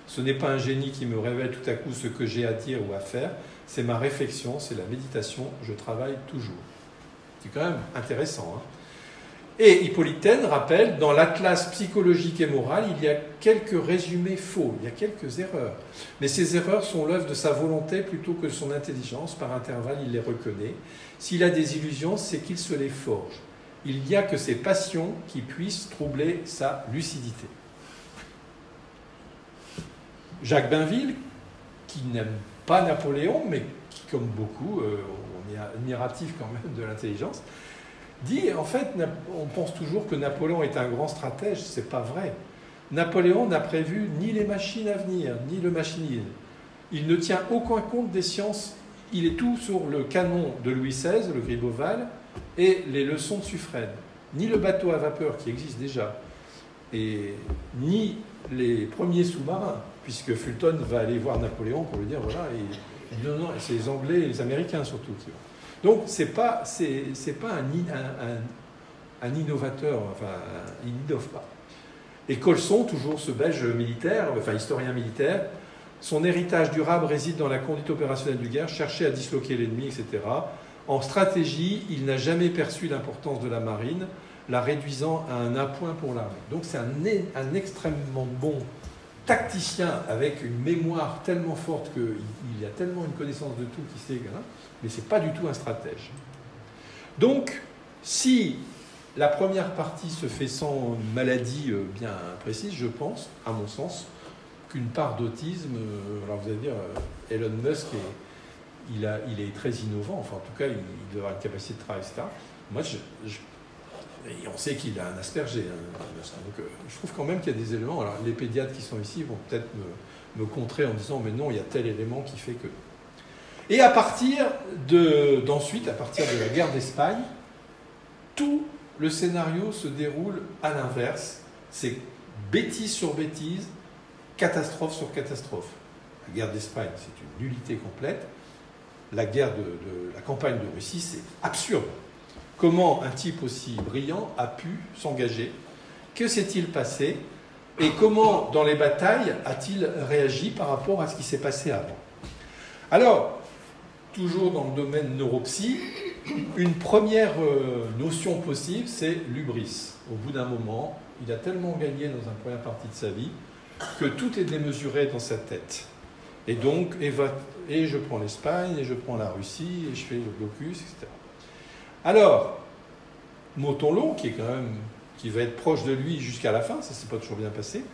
Ce n'est pas un génie qui me révèle tout à coup ce que j'ai à dire ou à faire, c'est ma réflexion, c'est la méditation, je travaille toujours. » C'est quand même intéressant. Et Hippolyte rappelle, dans l'atlas psychologique et moral, il y a quelques résumés faux, il y a quelques erreurs. Mais ces erreurs sont l'œuvre de sa volonté plutôt que de son intelligence. Par intervalle, il les reconnaît. S'il a des illusions, c'est qu'il se les forge. Il n'y a que ses passions qui puissent troubler sa lucidité. Jacques Bainville, qui n'aime pas Napoléon, mais qui, comme beaucoup, on est admiratif quand même de l'intelligence, dit, en fait, on pense toujours que Napoléon est un grand stratège, c'est pas vrai. Napoléon n'a prévu ni les machines à venir, ni le machinisme. Il ne tient aucun compte des sciences, il est tout sur le canon de Louis XVI, le Gribeauval, et les leçons de Suffren. Ni le bateau à vapeur qui existe déjà, et ni les premiers sous-marins, puisque Fulton va aller voir Napoléon pour lui dire, voilà, et non, c'est les Anglais et les Américains surtout qui vont. Donc, c'est pas un innovateur, enfin, il n'innove pas. Et Colson, toujours ce Belge militaire, enfin historien militaire, son héritage durable réside dans la conduite opérationnelle du guerre, chercher à disloquer l'ennemi, etc. En stratégie, il n'a jamais perçu l'importance de la marine, la réduisant à un appoint pour l'armée. Donc, c'est un extrêmement bon tacticien avec une mémoire tellement forte qu'il a tellement une connaissance de tout qu'il sait, mais ce n'est pas du tout un stratège. Donc, si la première partie se fait sans maladie bien précise, je pense, à mon sens, qu'une part d'autisme, alors vous allez dire, Elon Musk, il est très innovant, enfin en tout cas, il doit avoir une capacité de travail, etc. Moi, et on sait qu'il a un Asperger. Donc, je trouve quand même qu'il y a des éléments. Alors, les pédiatres qui sont ici vont peut-être me contrer en disant mais non, il y a tel élément qui fait que. Et à partir d'ensuite, à partir de la guerre d'Espagne, tout le scénario se déroule à l'inverse. C'est bêtise sur bêtise, catastrophe sur catastrophe. La guerre d'Espagne, c'est une nullité complète. La guerre la campagne de Russie, c'est absurde. Comment un type aussi brillant a pu s'engager? Que s'est-il passé? Et comment, dans les batailles, a-t-il réagi par rapport à ce qui s'est passé avant? Alors, toujours dans le domaine neuropsy, une première notion possible, c'est l'hubris. Au bout d'un moment, il a tellement gagné dans une première partie de sa vie que tout est démesuré dans sa tête. Et donc, et je prends l'Espagne, et je prends la Russie, et je fais le blocus, etc. Alors, Motonlon, qui va être proche de lui jusqu'à la fin, ça ne s'est pas toujours bien passé,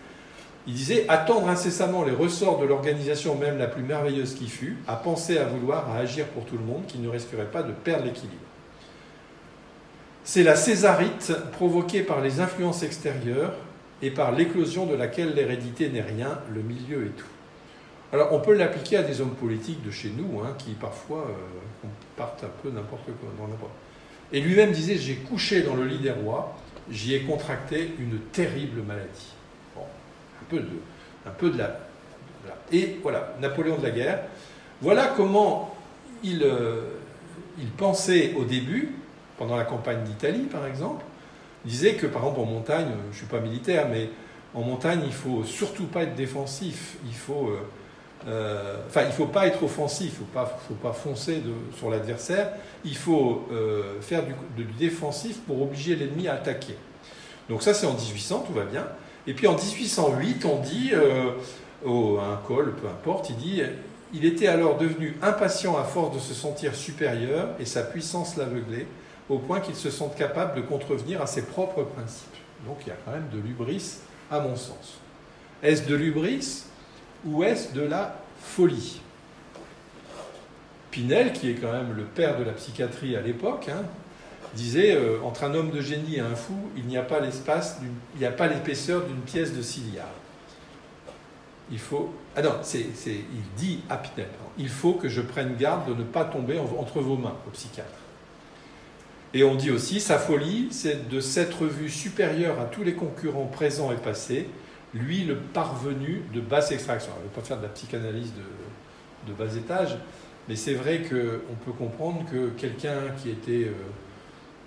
il disait « Attendre incessamment les ressorts de l'organisation même la plus merveilleuse qui fut, à penser, à vouloir, à agir pour tout le monde, qui ne risquerait pas de perdre l'équilibre. » C'est la césarite provoquée par les influences extérieures et par l'éclosion de laquelle l'hérédité n'est rien, le milieu est tout. Alors, on peut l'appliquer à des hommes politiques de chez nous, qui parfois partent un peu n'importe quoi, dans n'importe. Et lui-même disait, j'ai couché dans le lit des rois, j'y ai contracté une terrible maladie. Bon, un peu de la... Et voilà, Napoléon de la guerre. Voilà comment il pensait au début, pendant la campagne d'Italie par exemple, il disait que par exemple en montagne, je ne suis pas militaire, mais En montagne, il ne faut surtout pas être défensif. Il faut pas être offensif. Il ne faut pas foncer sur l'adversaire. Il faut faire du défensif pour obliger l'ennemi à attaquer. Donc ça, c'est en 1800, tout va bien. Et puis en 1808, on dit, à un col, peu importe, il dit... Il était alors devenu impatient à force de se sentir supérieur et sa puissance l'aveuglait, au point qu'il se sente capable de contrevenir à ses propres principes. Donc il y a quand même de l'hubris, à mon sens. Est-ce de l'hubris ou est-ce de la folie? Pinel, qui est quand même le père de la psychiatrie à l'époque, disait entre un homme de génie et un fou, il n'y a pas l'épaisseur d'une pièce de 6 liards. Il faut... Ah non, il dit à Pinel, il faut que je prenne garde de ne pas tomber entre vos mains, au psychiatre. Et on dit aussi, sa folie, c'est de s'être vu supérieur à tous les concurrents présents et passés, lui le parvenu de basse extraction. Alors, je ne vais pas faire de la psychanalyse de bas étage, mais c'est vrai qu'on peut comprendre que quelqu'un qui était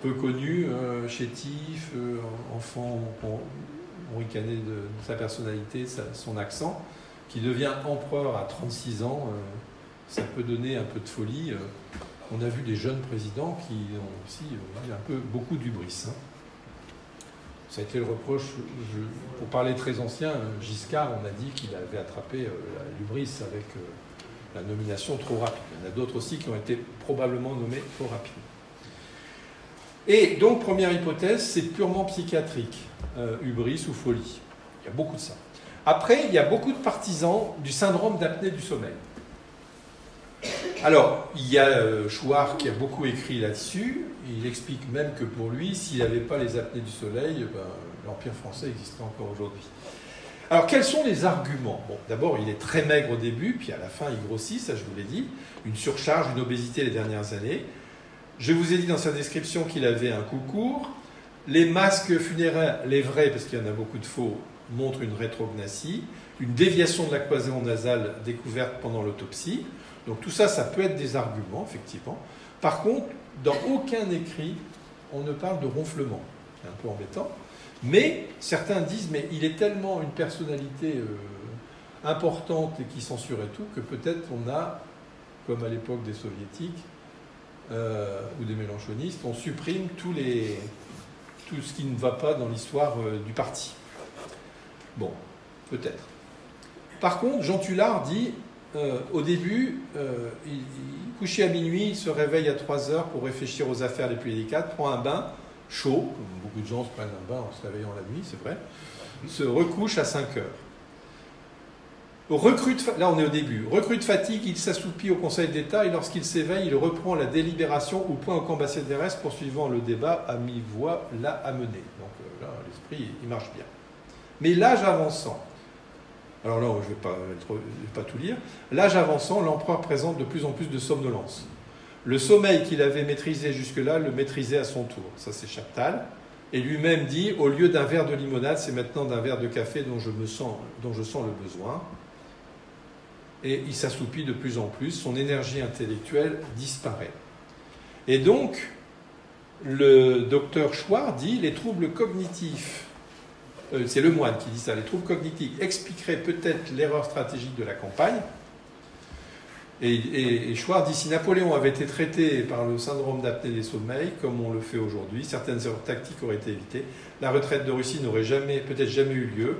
peu connu, chétif, enfant, on ricanait de sa personnalité, son accent, qui devient empereur à 36 ans, ça peut donner un peu de folie. On a vu des jeunes présidents qui ont aussi beaucoup d'hubris. Ça a été le reproche, pour parler très ancien, Giscard, on a dit qu'il avait attrapé l'hubris avec la nomination trop rapide. Il y en a d'autres aussi qui ont été probablement nommés trop rapidement. Et donc, première hypothèse, c'est purement psychiatrique, hubris ou folie. Il y a beaucoup de ça. Après, il y a beaucoup de partisans du syndrome d'apnée du sommeil. Alors, il y a Chouard qui a beaucoup écrit là-dessus. Il explique même que pour lui, s'il n'avait pas les apnées du soleil, l'Empire français existerait encore aujourd'hui. Alors, quels sont les arguments? Bon, d'abord, il est très maigre au début, puis à la fin, il grossit, ça je vous l'ai dit. Une surcharge, une obésité les dernières années. Je vous ai dit dans sa description qu'il avait un cou court. Les masques funéraires, les vrais, parce qu'il y en a beaucoup de faux, montrent une rétrognathie, une déviation de la cloison nasale découverte pendant l'autopsie. Donc tout ça, ça peut être des arguments, effectivement. Par contre, dans aucun écrit, on ne parle de ronflement. C'est un peu embêtant. Mais certains disent, mais il est tellement une personnalité importante et qui censurait tout, que peut-être on a, comme à l'époque des soviétiques ou des mélanchonistes, on supprime tout ce qui ne va pas dans l'histoire du parti. Bon, peut-être. Par contre, Jean Tullard dit, au début, couché à minuit, il se réveille à 3 heures pour réfléchir aux affaires les plus délicates, prend un bain chaud, comme beaucoup de gens se prennent un bain en se réveillant la nuit, c'est vrai, se recouche à 5 heures. Là, on est au début. Recrue de fatigue, il s'assoupit au Conseil d'État et lorsqu'il s'éveille, il reprend la délibération au point où Cambacérès, poursuivant le débat, à mi-voix, l'a amené. Donc là, l'esprit, il marche bien. Mais l'âge avançant, alors là, je ne vais pas tout lire, l'âge avançant, l'empereur présente de plus en plus de somnolence. Le sommeil qu'il avait maîtrisé jusque-là le maîtrisait à son tour. Ça, c'est Chaptal. Et lui-même dit, au lieu d'un verre de limonade, c'est maintenant d'un verre de café dont je sens le besoin. Et il s'assoupit de plus en plus, son énergie intellectuelle disparaît. Et donc, le docteur Chouard dit, les troubles cognitifs, c'est le moine qui dit ça, les troubles cognitifs expliqueraient peut-être l'erreur stratégique de la campagne. Et Chouard dit, si Napoléon avait été traité par le syndrome d'apnée des sommeils, comme on le fait aujourd'hui, certaines erreurs tactiques auraient été évitées, la retraite de Russie n'aurait peut-être jamais eu lieu,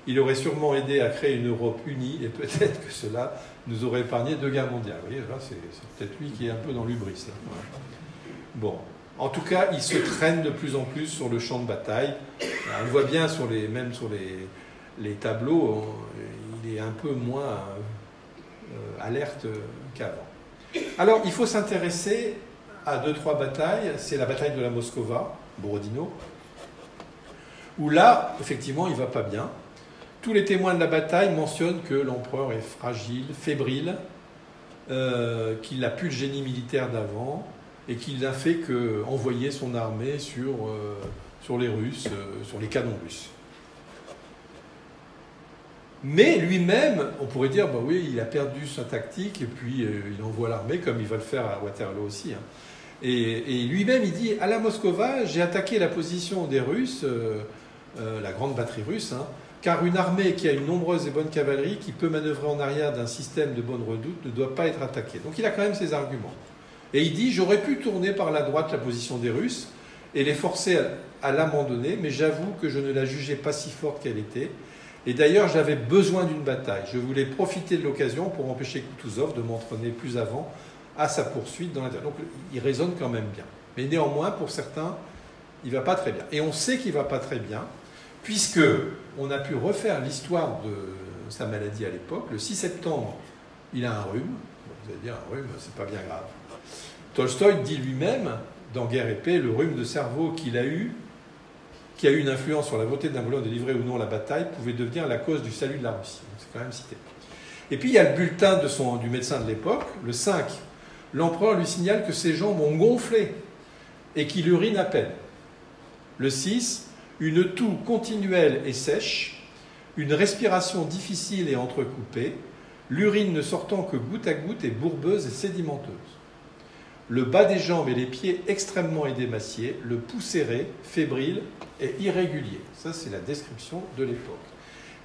il aurait sûrement aidé à créer une Europe unie, et peut-être que cela nous aurait épargné 2 guerres mondiales. Vous voyez, là, c'est peut-être lui qui est un peu dans l'hubris. Bon. En tout cas, il se traîne de plus en plus sur le champ de bataille. On le voit bien même sur les tableaux, il est un peu moins alerte qu'avant. Alors, il faut s'intéresser à 2-3 batailles. C'est la bataille de la Moskova, Borodino, où là, effectivement, il ne va pas bien. Tous les témoins de la bataille mentionnent que l'empereur est fragile, fébrile, qu'il n'a plus le génie militaire d'avant, et qu'il n'a fait qu'envoyer son armée sur les Russes, sur les canons russes. Mais lui-même, on pourrait dire, bah oui, il a perdu sa tactique, et puis il envoie l'armée, comme il va le faire à Waterloo aussi. Et lui-même, il dit, à la Moskova, j'ai attaqué la position des Russes, la grande batterie russe, car une armée qui a une nombreuse et bonne cavalerie, qui peut manœuvrer en arrière d'un système de bonne redoute, ne doit pas être attaquée. Donc il a quand même ses arguments. Et il dit, j'aurais pu tourner par la droite la position des Russes et les forcer à l'abandonner, mais j'avoue que je ne la jugeais pas si forte qu'elle était. Et d'ailleurs, j'avais besoin d'une bataille. Je voulais profiter de l'occasion pour empêcher Kutuzov de m'entraîner plus avant à sa poursuite dans l'intérieur. Donc il raisonne quand même bien. Mais néanmoins, pour certains, il ne va pas très bien. Et on sait qu'il ne va pas très bien, puisque on a pu refaire l'histoire de sa maladie à l'époque. Le 6 septembre, il a un rhume. Vous allez dire, un rhume, c'est pas bien grave. Tolstoï dit lui-même, dans Guerre et paix, le rhume de cerveau qu'il a eu, qui a eu une influence sur la volonté de Napoléon de livrer ou non la bataille, pouvait devenir la cause du salut de la Russie. Donc c'est quand même cité. Et puis il y a le bulletin du médecin de l'époque, le 5. L'empereur lui signale que ses jambes ont gonflé et qu'il urine à peine. Le 6. Une toux continuelle et sèche, une respiration difficile et entrecoupée, l'urine ne sortant que goutte à goutte et bourbeuse et sédimenteuse. Le bas des jambes et les pieds extrêmement édémaciés, le pouls serré, fébrile et irrégulier. Ça, c'est la description de l'époque.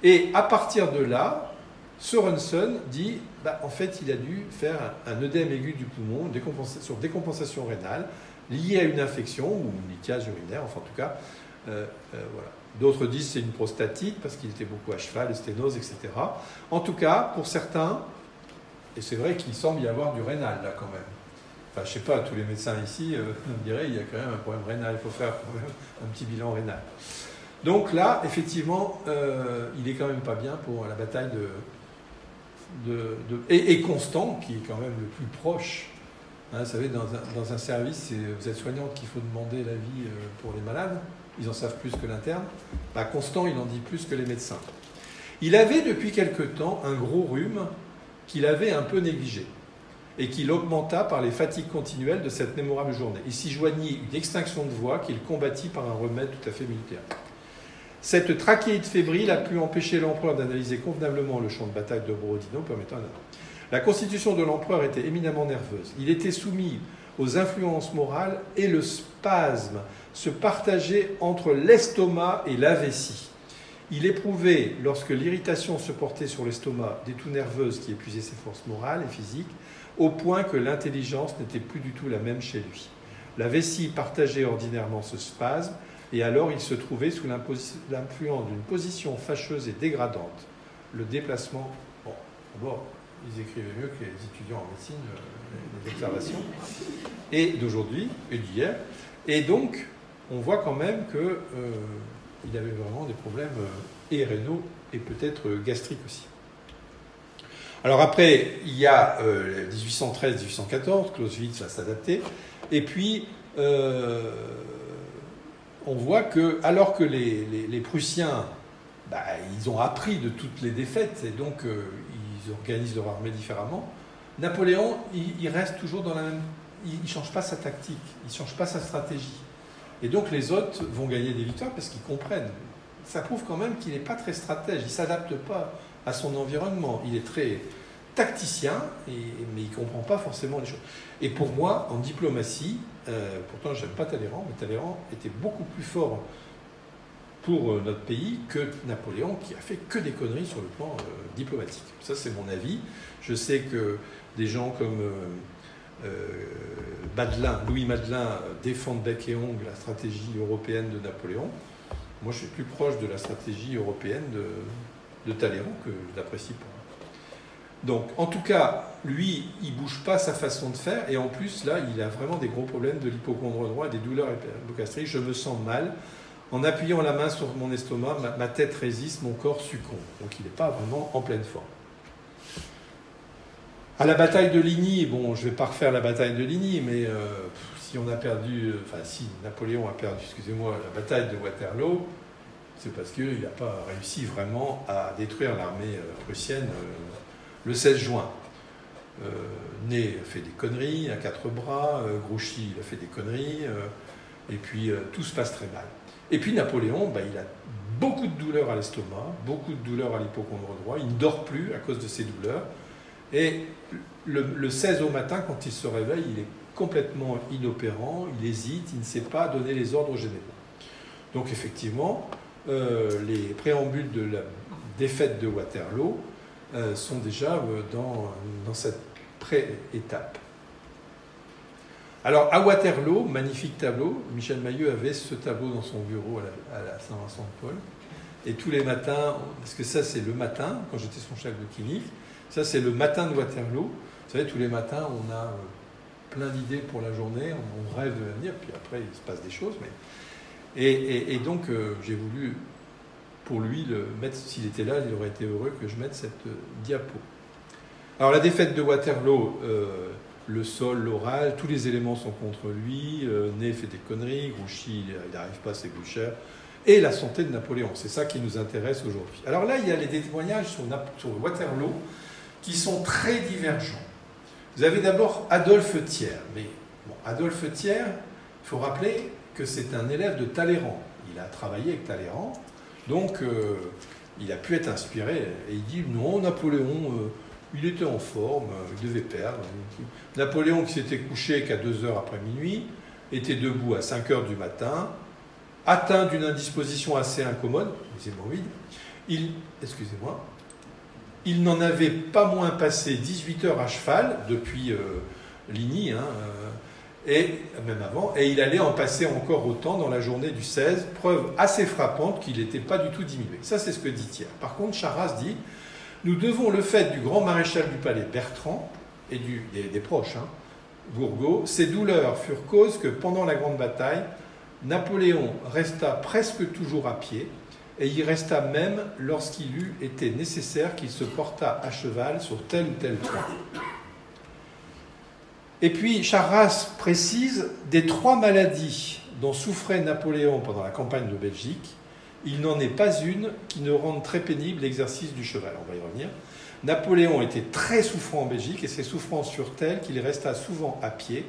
Et à partir de là, Sorensen dit, en fait, il a dû faire un œdème aigu du poumon, sur décompensation rénale, liée à une infection ou une liquage urinaire, enfin en tout cas, voilà. D'autres disent que c'est une prostatite parce qu'il était beaucoup à cheval, les sténoses, etc. En tout cas, pour certains, et c'est vrai qu'il semble y avoir du rénal là quand même. Enfin, je ne sais pas, tous les médecins ici me diraient qu'il y a quand même un problème rénal, il faut faire quand même un petit bilan rénal. Donc là, effectivement, il est quand même pas bien pour la bataille et Constant, qui est quand même le plus proche. Hein, vous savez, dans un service, c'est vous êtes soignante qu'il faut demander l'avis pour les malades. Ils en savent plus que l'interne. Constant, il en dit plus que les médecins. Il avait depuis quelque temps un gros rhume qu'il avait un peu négligé et qu'il augmenta par les fatigues continuelles de cette mémorable journée. Il s'y joignit une extinction de voix qu'il combattit par un remède tout à fait militaire. Cette trachéite fébrile a pu empêcher l'empereur d'analyser convenablement le champ de bataille de Borodino, permettant la constitution de l'empereur était éminemment nerveuse. Il était soumis aux influences morales et le spasme se partageait entre l'estomac et la vessie. Il éprouvait, lorsque l'irritation se portait sur l'estomac, des toux nerveuses qui épuisaient ses forces morales et physiques, au point que l'intelligence n'était plus du tout la même chez lui. La vessie partageait ordinairement ce spasme, et alors il se trouvait sous l'influence d'une position fâcheuse et dégradante. Le déplacement... Bon, d'abord, ils écrivaient mieux que les étudiants en médecine, les observations, et d'aujourd'hui, et d'hier. Et donc, on voit quand même qu'il avait vraiment des problèmes et rénaux et peut-être gastriques aussi. Alors après, il y a 1813-1814, Clausewitz va s'adapter, et puis on voit que, alors que les Prussiens, ils ont appris de toutes les défaites, et donc ils organisent leur armée différemment, Napoléon, il reste toujours dans la même... Il ne change pas sa tactique, il ne change pas sa stratégie. Et donc les autres vont gagner des victoires parce qu'ils comprennent. Ça prouve quand même qu'il n'est pas très stratège, il ne s'adapte pas à son environnement. Il est très tacticien, mais il ne comprend pas forcément les choses. Et pour moi, en diplomatie, pourtant je n'aime pas Talleyrand, mais Talleyrand était beaucoup plus fort pour notre pays que Napoléon, qui a fait que des conneries sur le plan diplomatique. Ça, c'est mon avis. Je sais que des gens comme... Louis Madelin défendent bec et ongle la stratégie européenne de Napoléon. Moi, je suis plus proche de la stratégie européenne de Talleyrand que je l'apprécie pas. Donc, en tout cas, lui, il bouge pas sa façon de faire, et en plus, là, il a vraiment des gros problèmes de l'hypocondre droit, des douleurs hypogastriques. Je me sens mal. En appuyant la main sur mon estomac, ma tête résiste, mon corps succombe. Donc, il n'est pas vraiment en pleine forme. À la bataille de Ligny, bon, je ne vais pas refaire la bataille de Ligny, mais si Napoléon a perdu, excusez-moi, la bataille de Waterloo, c'est parce qu'il n'a pas réussi vraiment à détruire l'armée prussienne le 16 juin. Ney a fait des conneries à quatre bras, Grouchy a fait des conneries, et puis tout se passe très mal. Et puis Napoléon, il a beaucoup de douleurs à l'estomac, beaucoup de douleurs à l'hypocondre droit, il ne dort plus à cause de ces douleurs. Et le 16 au matin, quand il se réveille, il est complètement inopérant, il hésite, il ne sait pas donner les ordres généraux. Donc effectivement, les préambules de la défaite de Waterloo sont déjà dans cette pré-étape. Alors, à Waterloo, magnifique tableau, Michel Mahieu avait ce tableau dans son bureau à la Saint-Vincent-de-Paul. Et tous les matins, parce que ça c'est le matin, quand j'étais son chef de clinique, ça c'est le matin de Waterloo. Vous savez, tous les matins, on a plein d'idées pour la journée, on rêve de l'avenir, puis après il se passe des choses. Et donc j'ai voulu, pour lui, le mettre, s'il était là, il aurait été heureux que je mette cette diapo. Alors la défaite de Waterloo, le sol, l'orage, tous les éléments sont contre lui, Ney fait des conneries, Grouchy il n'arrive pas, c'est Blücher, et la santé de Napoléon, c'est ça qui nous intéresse aujourd'hui. Alors là, il y a les témoignages sur Waterloo qui sont très divergents. Vous avez d'abord Adolphe Thiers, mais bon, Adolphe Thiers, il faut rappeler que c'est un élève de Talleyrand. Il a travaillé avec Talleyrand, donc il a pu être inspiré, et il dit non, Napoléon... il était en forme, il devait perdre. Napoléon, qui s'était couché qu'à 2 heures après minuit, était debout à 5 heures du matin, atteint d'une indisposition assez incommode, les hémorroïdes, excusez-moi, il n'en avait pas moins passé 18 heures à cheval, depuis Ligny, et même avant, et il allait en passer encore autant dans la journée du 16, preuve assez frappante qu'il n'était pas du tout diminué. Ça, c'est ce que dit Thiers. Par contre, Charras dit... Nous devons le fait du grand maréchal du palais Bertrand et des proches, Gourgaud. Ces douleurs furent cause que pendant la grande bataille, Napoléon resta presque toujours à pied et y resta même lorsqu'il eût été nécessaire qu'il se portât à cheval sur tel ou tel point. Et puis Charras précise des 3 maladies dont souffrait Napoléon pendant la campagne de Belgique. Il n'en est pas une qui ne rende très pénible l'exercice du cheval. On va y revenir. Napoléon était très souffrant en Belgique et ses souffrances furent telles qu'il resta souvent à pied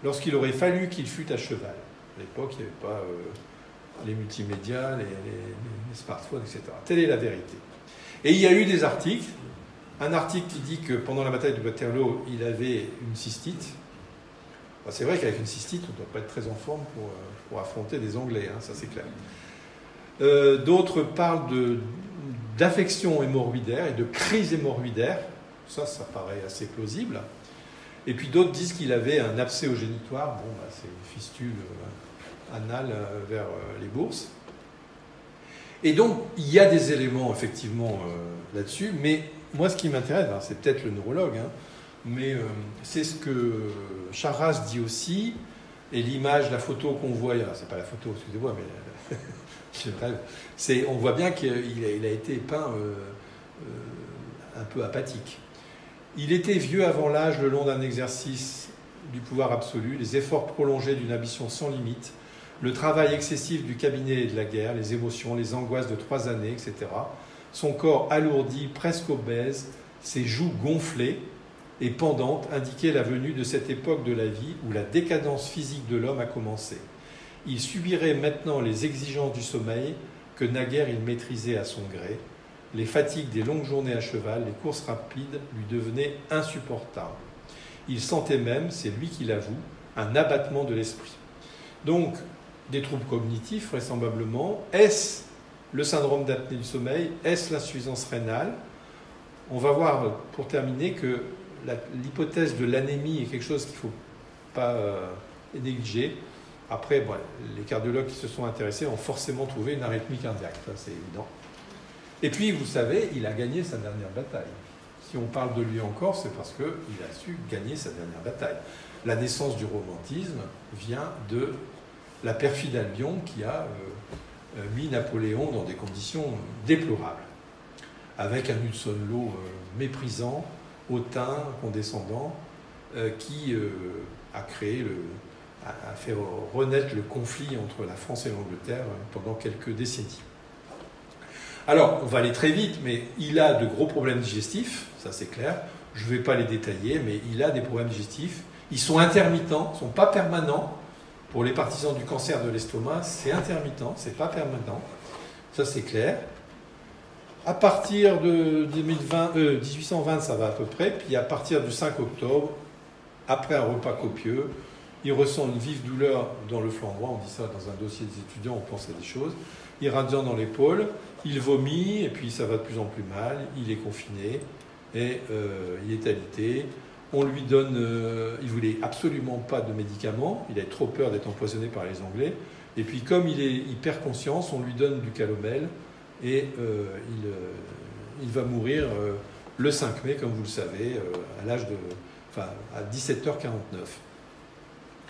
lorsqu'il aurait fallu qu'il fût à cheval. À l'époque, il n'y avait pas les multimédias, les smartphones, etc. Telle est la vérité. Et il y a eu des articles. Un article qui dit que pendant la bataille de Waterloo, il avait une cystite. Enfin, c'est vrai qu'avec une cystite, on ne doit pas être très en forme pour affronter des Anglais, ça c'est clair. D'autres parlent d'affection hémorroïdaire et de crise hémorroïdaire. Ça paraît assez plausible. Et puis d'autres disent qu'il avait un abcès au génitoire. Bon, c'est une fistule anale vers les bourses. Et donc, il y a des éléments, effectivement, là-dessus. Mais moi, ce qui m'intéresse, c'est peut-être le neurologue, mais c'est ce que Charras dit aussi. Et l'image, la photo qu'on voit, c'est pas la photo, excusez-moi, mais... on voit bien qu'il a été peint un peu apathique. Il était vieux avant l'âge, le long d'un exercice du pouvoir absolu, les efforts prolongés d'une ambition sans limite, le travail excessif du cabinet et de la guerre, les émotions, les angoisses de 3 années, etc. Son corps alourdi, presque obèse, ses joues gonflées et pendantes indiquaient la venue de cette époque de la vie où la décadence physique de l'homme a commencé. Il subirait maintenant les exigences du sommeil que naguère il maîtrisait à son gré. Les fatigues des longues journées à cheval, les courses rapides lui devenaient insupportables. Il sentait même, c'est lui qui l'avoue, un abattement de l'esprit. Donc, des troubles cognitifs, vraisemblablement. Est-ce le syndrome d'apnée du sommeil? Est-ce l'insuffisance rénale? On va voir, pour terminer, que l'hypothèse de l'anémie est quelque chose qu'il ne faut pas négliger. Après, les cardiologues qui se sont intéressés ont forcément trouvé une arythmie cardiaque, ça c'est évident. Et puis, vous savez, il a gagné sa dernière bataille. Si on parle de lui encore, c'est parce qu'il a su gagner sa dernière bataille. La naissance du romantisme vient de la perfide Albion qui a mis Napoléon dans des conditions déplorables, avec un Hudson Law méprisant, hautain, condescendant, qui a fait renaître le conflit entre la France et l'Angleterre pendant quelques décennies. Alors, on va aller très vite, mais il a de gros problèmes digestifs, ça c'est clair. Je ne vais pas les détailler, mais il a des problèmes digestifs. Ils sont intermittents, ils ne sont pas permanents. Pour les partisans du cancer de l'estomac, c'est intermittent, c'est pas permanent. Ça c'est clair. À partir de 1820, ça va à peu près. Puis à partir du 5 octobre, après un repas copieux, il ressent une vive douleur dans le flanc droit. On dit ça dans un dossier des étudiants, on pense à des choses. irradiant dans l'épaule, il vomit, et puis ça va de plus en plus mal, il est confiné, et il est alité. On lui donne, il voulait absolument pas de médicaments, il avait trop peur d'être empoisonné par les Anglais, et puis comme il perd conscience, on lui donne du calomel, et il va mourir le 5 mai, comme vous le savez, à 17h49.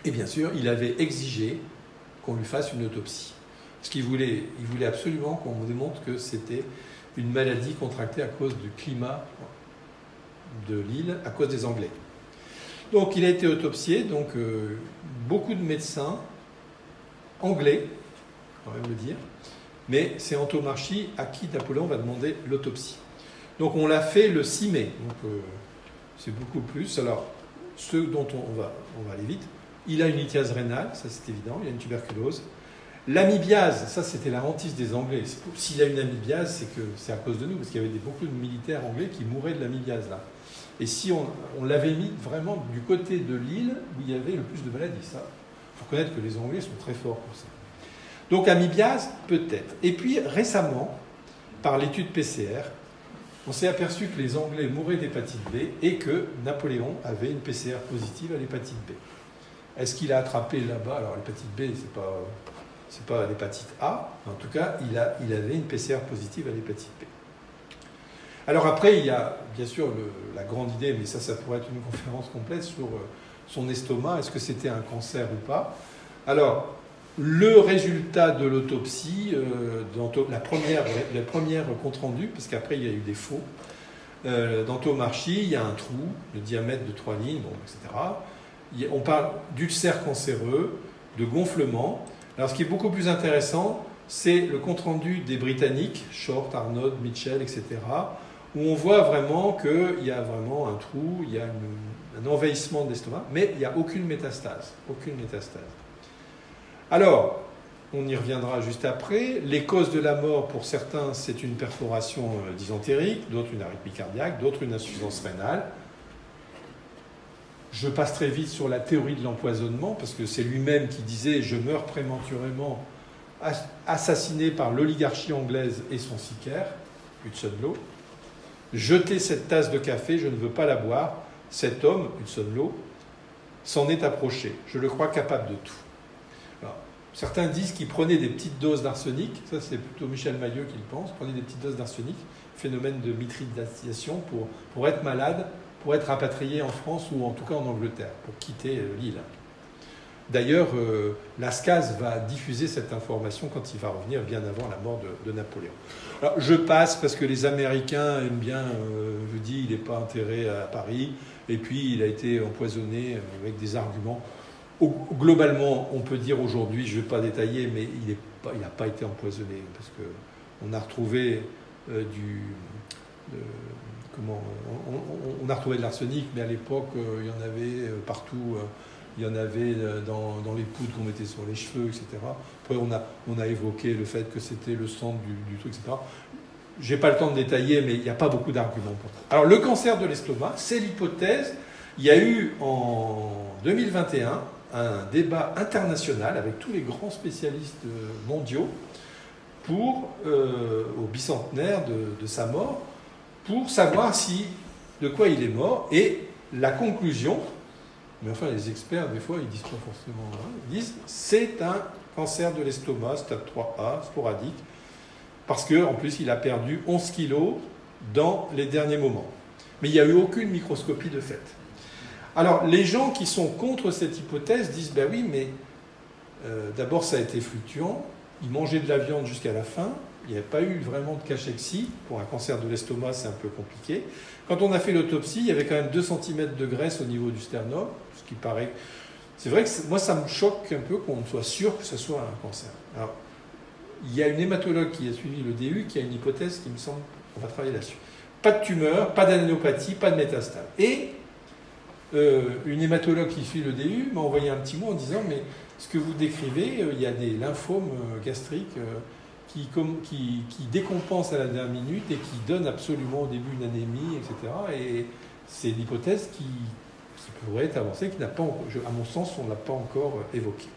Et bien sûr, il avait exigé qu'on lui fasse une autopsie. Parce qu'il voulait absolument qu'on démontre que c'était une maladie contractée à cause du climat de l'île, à cause des Anglais. Donc il a été autopsié, donc beaucoup de médecins anglais, quand même le dire, mais c'est Antomarchi à qui Napoléon va demander l'autopsie. Donc on l'a fait le 6 mai, donc c'est beaucoup plus. Alors, ceux dont on va aller vite, il a une lithiase rénale, ça c'est évident, il a une tuberculose. L'amibiase, ça c'était la hantise des Anglais. S'il a une amibiase, c'est que c'est à cause de nous, parce qu'il y avait beaucoup de militaires anglais qui mouraient de l'amibiase là. Et si on l'avait mis vraiment du côté de l'île où il y avait le plus de maladies, ça, il faut reconnaître que les Anglais sont très forts pour ça. Donc amibiase, peut-être. Et puis récemment, par l'étude PCR, on s'est aperçu que les Anglais mouraient d'hépatite B et que Napoléon avait une PCR positive à l'hépatite B. Est-ce qu'il a attrapé là-bas? Alors l'hépatite B, c'est pas l'hépatite A, mais en tout cas, il avait une PCR positive à l'hépatite B. Alors après, il y a bien sûr la grande idée, mais ça pourrait être une conférence complète sur son estomac, est-ce que c'était un cancer ou pas? Alors, le résultat de l'autopsie, la première compte rendu, parce qu'après il y a eu des faux, d'Antomarchi, il y a un trou, le diamètre de 3 lignes, bon, etc. On parle d'ulcère cancéreux, de gonflement. Alors ce qui est beaucoup plus intéressant, c'est le compte rendu des Britanniques, Short, Arnaud, Mitchell, etc., où on voit vraiment qu'il y a vraiment un trou, il y a un envahissement de l'estomac, mais il n'y a aucune métastase. Aucune métastase. Alors, on y reviendra juste après. Les causes de la mort, pour certains, c'est une perforation dysentérique, d'autres une arythmie cardiaque, d'autres une insuffisance rénale. Je passe très vite sur la théorie de l'empoisonnement, parce que c'est lui-même qui disait « Je meurs prématurément, assassiné par l'oligarchie anglaise et son sicaire, Hudson Law. Jetez cette tasse de café, je ne veux pas la boire. Cet homme, Hudson Law, s'en est approché. Je le crois capable de tout. » Alors, certains disent qu'il prenait des petites doses d'arsenic. Ça, c'est plutôt Michel Mailleux qui le pense. Prenait des petites doses d'arsenic, phénomène de mitridation pour être malade, pour être rapatrié en France ou en tout cas en Angleterre, pour quitter l'île. D'ailleurs, Lascaz va diffuser cette information quand il va revenir, bien avant la mort de Napoléon. Alors, je passe parce que les Américains aiment bien, je dis, il n'est pas enterré à Paris, et puis il a été empoisonné avec des arguments. Globalement, on peut dire aujourd'hui, je ne vais pas détailler, mais il n'a pas été empoisonné, parce qu'on a retrouvé on a retrouvé de l'arsenic, mais à l'époque, il y en avait partout. Il y en avait dans les poudres qu'on mettait sur les cheveux, etc. Après, on a évoqué le fait que c'était le sang du truc, etc. Je n'ai pas le temps de détailler, mais il n'y a pas beaucoup d'arguments pour ça. Alors, le cancer de l'estomac, c'est l'hypothèse. Il y a eu en 2021 un débat international avec tous les grands spécialistes mondiaux au bicentenaire de sa mort, pour savoir de quoi il est mort. Et la conclusion, mais enfin les experts des fois ils disent pas forcément, ils disent c'est un cancer de l'estomac stade 3A sporadique, parce qu'en plus il a perdu 11 kilos dans les derniers moments. Mais il n'y a eu aucune microscopie de fait. Alors les gens qui sont contre cette hypothèse disent ben oui, mais d'abord ça a été fluctuant, il mangeait de la viande jusqu'à la fin. Il n'y avait pas eu vraiment de cachexie. Pour un cancer de l'estomac, c'est un peu compliqué. Quand on a fait l'autopsie, il y avait quand même 2 cm de graisse au niveau du sternum, ce qui paraît... C'est vrai que moi, ça me choque un peu qu'on soit sûr que ce soit un cancer. Alors, il y a une hématologue qui a suivi le DU qui a une hypothèse qui me semble... On va travailler là-dessus. Pas de tumeur, pas d'adénopathie, pas de métastase. Et une hématologue qui suit le DU m'a envoyé un petit mot en disant « Mais ce que vous décrivez, il y a des lymphomes gastriques... qui décompense à la dernière minute et qui donne absolument au début une anémie, etc. Et c'est l'hypothèse qui pourrait être avancée, qui n'a pas, à mon sens, on ne l'a pas encore évoquée.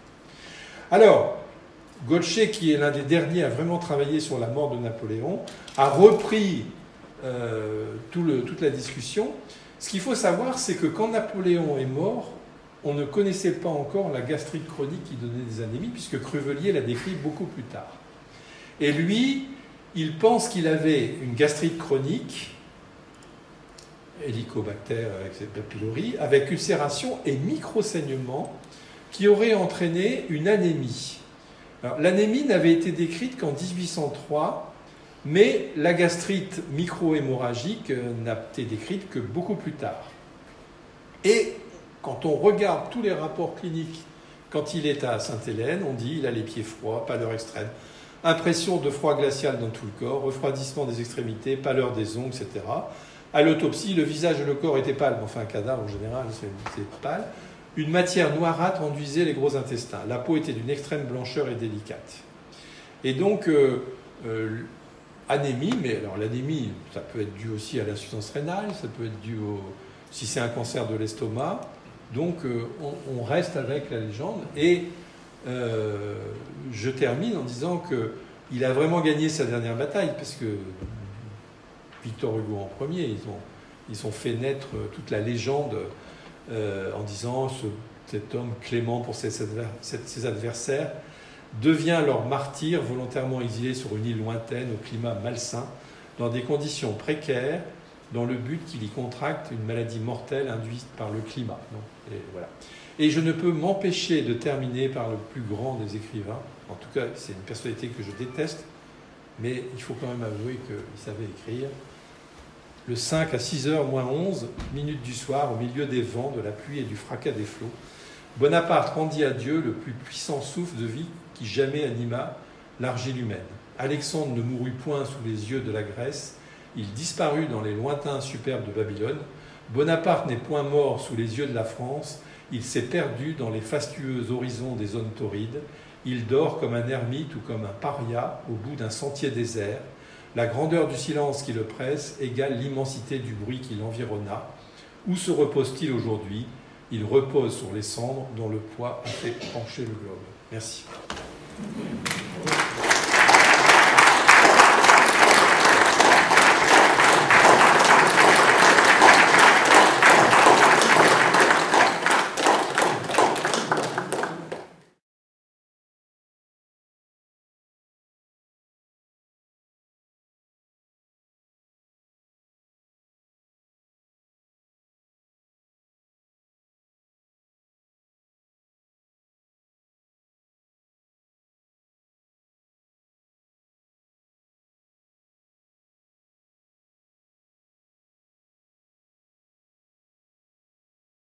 Alors, Gaucher, qui est l'un des derniers à vraiment travailler sur la mort de Napoléon, a repris toute la discussion. Ce qu'il faut savoir, c'est que quand Napoléon est mort, on ne connaissait pas encore la gastrite chronique qui donnait des anémies, puisque Cruvelier l'a décrit beaucoup plus tard. Et lui, il pense qu'il avait une gastrite chronique, Helicobacter pylori, avec ulcération et micro-saignement, qui aurait entraîné une anémie. L'anémie n'avait été décrite qu'en 1803, mais la gastrite micro-hémorragique n'a été décrite que beaucoup plus tard. Et quand on regarde tous les rapports cliniques, quand il est à Sainte-Hélène, on dit qu'il a les pieds froids, pâleur extrême, impression de froid glacial dans tout le corps, refroidissement des extrémités, pâleur des ongles, etc. À l'autopsie, le visage et le corps étaient pâles. Enfin, un cadavre, en général, c'est pâle. Une matière noirâtre enduisait les gros intestins. La peau était d'une extrême blancheur et délicate. Et donc, anémie, mais alors l'anémie, ça peut être dû aussi à l'insuffisance rénale, ça peut être dû si c'est un cancer de l'estomac. Donc, on reste avec la légende. Et je termine en disant qu'il a vraiment gagné sa dernière bataille, parce que Victor Hugo en premier, ils ont fait naître toute la légende en disant cet homme clément pour ses adversaires devient leur martyr volontairement exilé sur une île lointaine au climat malsain, dans des conditions précaires, dans le but qu'il y contracte une maladie mortelle induite par le climat. Et, voilà. Et je ne peux m'empêcher de terminer par le plus grand des écrivains. En tout cas, c'est une personnalité que je déteste, mais il faut quand même avouer qu'il savait écrire. Le 5 à 6h moins 11 minutes du soir, au milieu des vents, de la pluie et du fracas des flots, Bonaparte rendit à Dieu le plus puissant souffle de vie qui jamais anima l'argile humaine. Alexandre ne mourut point sous les yeux de la Grèce, il disparut dans les lointains superbes de Babylone. Bonaparte n'est point mort sous les yeux de la France, il s'est perdu dans les fastueux horizons des zones torrides. Il dort comme un ermite ou comme un paria au bout d'un sentier désert. La grandeur du silence qui le presse égale l'immensité du bruit qui l'environna. Où se repose-t-il aujourd'hui? Il repose sur les cendres dont le poids a fait pencher le globe. Merci.